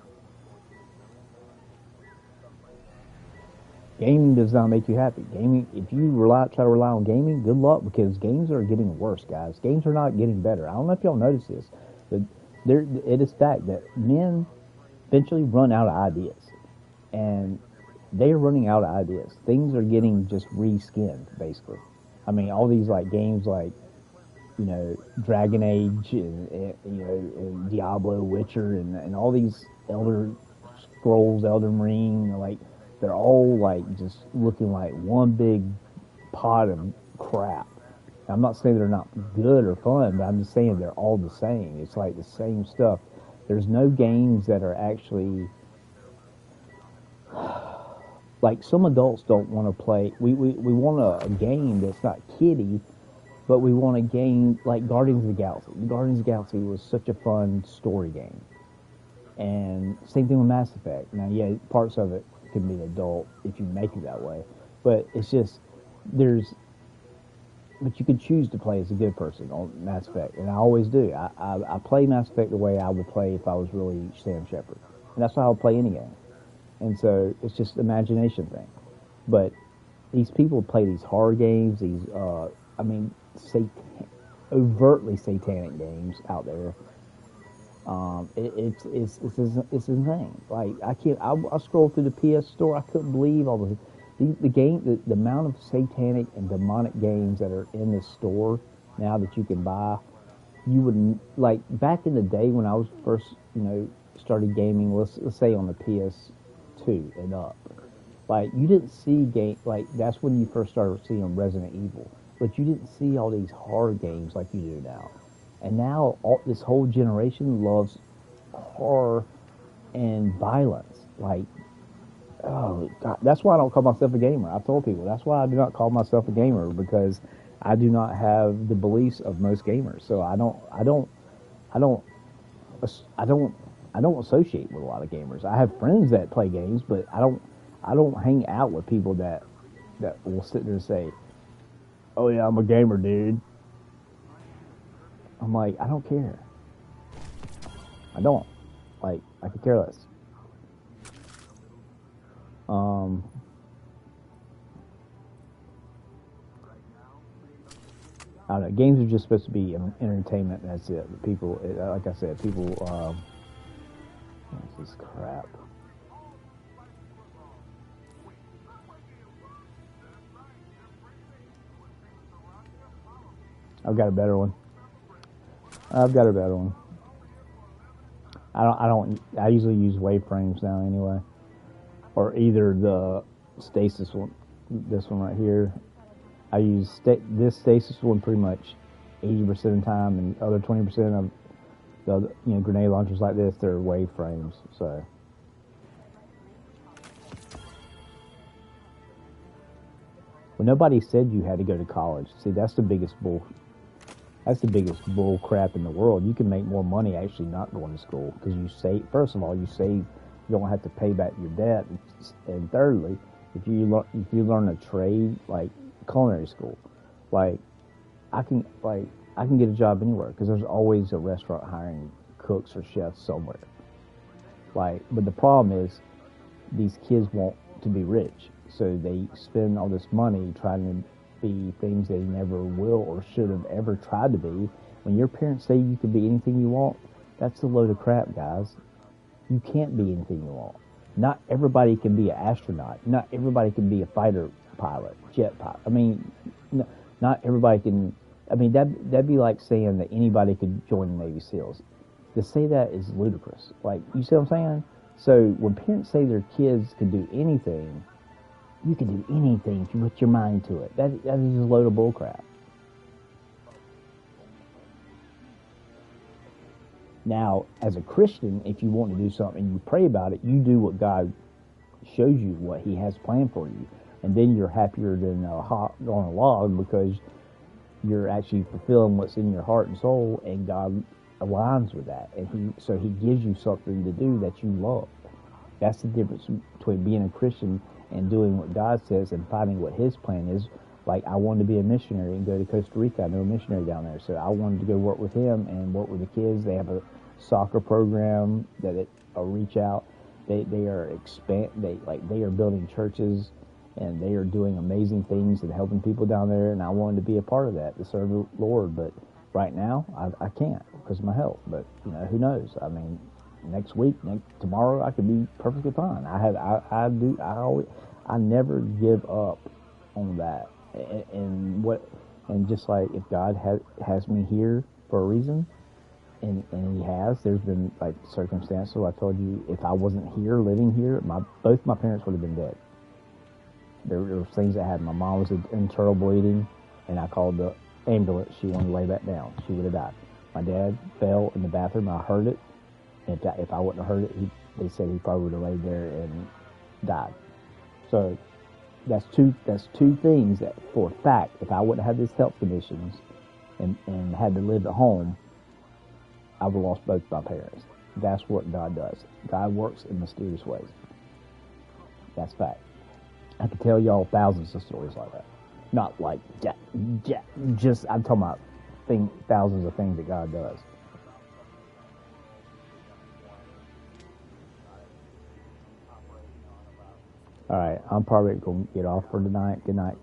Gaming does not make you happy. Gaming, if you try to rely on gaming, good luck, because games are getting worse, guys. Games are not getting better. I don't know if y'all notice this, but it is fact that men eventually run out of ideas. And they are running out of ideas. Things are getting just reskinned, basically. I mean, all these like games like, you know, Dragon Age and you know, and Diablo, Witcher, and all these Elder Scrolls, Elden Ring, like, they're all like just looking like one big pot of crap. I'm not saying they're not good or fun, but I'm just saying they're all the same. It's like the same stuff. There's no games that are actually like, some adults don't want to play. We want a game that's not kiddie, but we want a game like Guardians of the Galaxy. Guardians of the Galaxy was such a fun story game. And same thing with Mass Effect. Now, yeah, parts of it can be adult if you make it that way. But it's just, but you could choose to play as a good person on Mass Effect. And I always do. I play Mass Effect the way I would play if I was really Sam Shepard. And that's how I would play any game. And so it's just imagination thing. But these people play these horror games, these, overtly satanic games out there. It's insane. Like I can't. I scrolled through the PS store. I couldn't believe all the game, the amount of satanic and demonic games that are in the store now that you can buy. You wouldn't like back in the day when I was first, started gaming. Let's say on the PS2 and up. Like you didn't see game like that's when you first started seeing Resident Evil, but you didn't see all these horror games like you do now. And now this whole generation loves horror and violence. Like, oh God, that's why I don't call myself a gamer. I've told people that's why I do not call myself a gamer because I do not have the beliefs of most gamers. So I don't associate with a lot of gamers. I have friends that play games, but I don't hang out with people that will sit there and say, "Oh yeah, I'm a gamer, dude." I'm like, I don't care. I don't. Like, I could care less. I don't know. Games are just supposed to be entertainment. That's it. People, like I said, people. What's this crap? I've got a better one. I usually use waveframes now anyway, or either the stasis one, this one right here. I use this stasis one pretty much 80% of the time, and the other 20% of the other, grenade launchers like this, they're waveframes. So. Well, nobody said you had to go to college. See, that's the biggest bull. That's the biggest bull crap in the world. You can make more money actually not going to school because you save. First of all, you save. You don't have to pay back your debt. And thirdly, if you learn a trade like culinary school, like I can get a job anywhere because there's always a restaurant hiring cooks or chefs somewhere. Like, but the problem is these kids want to be rich, so they spend all this money trying to be things they never will or should have ever tried to be. When your parents say you can be anything you want, that's a load of crap, guys. You can't be anything you want. Not everybody can be an astronaut. Not everybody can be a fighter pilot, jet pilot. I mean, not everybody can. I mean, that'd be like saying that anybody could join the Navy SEALs. To say that is ludicrous. Like, you see what I'm saying? So when parents say their kids can do anything, you can do anything if you put your mind to it. That is a load of bullcrap. Now, as a Christian, if you want to do something and you pray about it, you do what God shows you, what He has planned for you. And then you're happier than a hot on a log because you're actually fulfilling what's in your heart and soul, and God aligns with that. And so He gives you something to do that you love. That's the difference between being a Christian and doing what God says and finding what His plan is. Like, I wanted to be a missionary and go to Costa Rica. I know a missionary down there, so I wanted to go work with him and work with the kids. They have a soccer program that reach out. They are they are building churches and they are doing amazing things and helping people down there. And I wanted to be a part of that to serve the Lord, but right now I can't because of my health. But who knows? I mean, next week, tomorrow, I could be perfectly fine. I never give up on that. And just like if God has me here for a reason, and He has, there's been like circumstances. I told you, if I wasn't here, living here, both my parents would have been dead. There were things that happened. My mom was in internal bleeding, and I called the ambulance. She wanted to lay back down. She would have died. My dad fell in the bathroom. I heard it. If I wouldn't have heard it, they said he probably would have laid there and died. So that's two things that, for a fact, if I wouldn't have these health conditions and had to live at home, I would have lost both my parents. That's what God does. God works in mysterious ways. That's fact. I could tell y'all thousands of stories like that. Not like just I'm talking about thousands of things that God does. All right, I'm probably going to get off for tonight. Good night.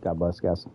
God bless, guys.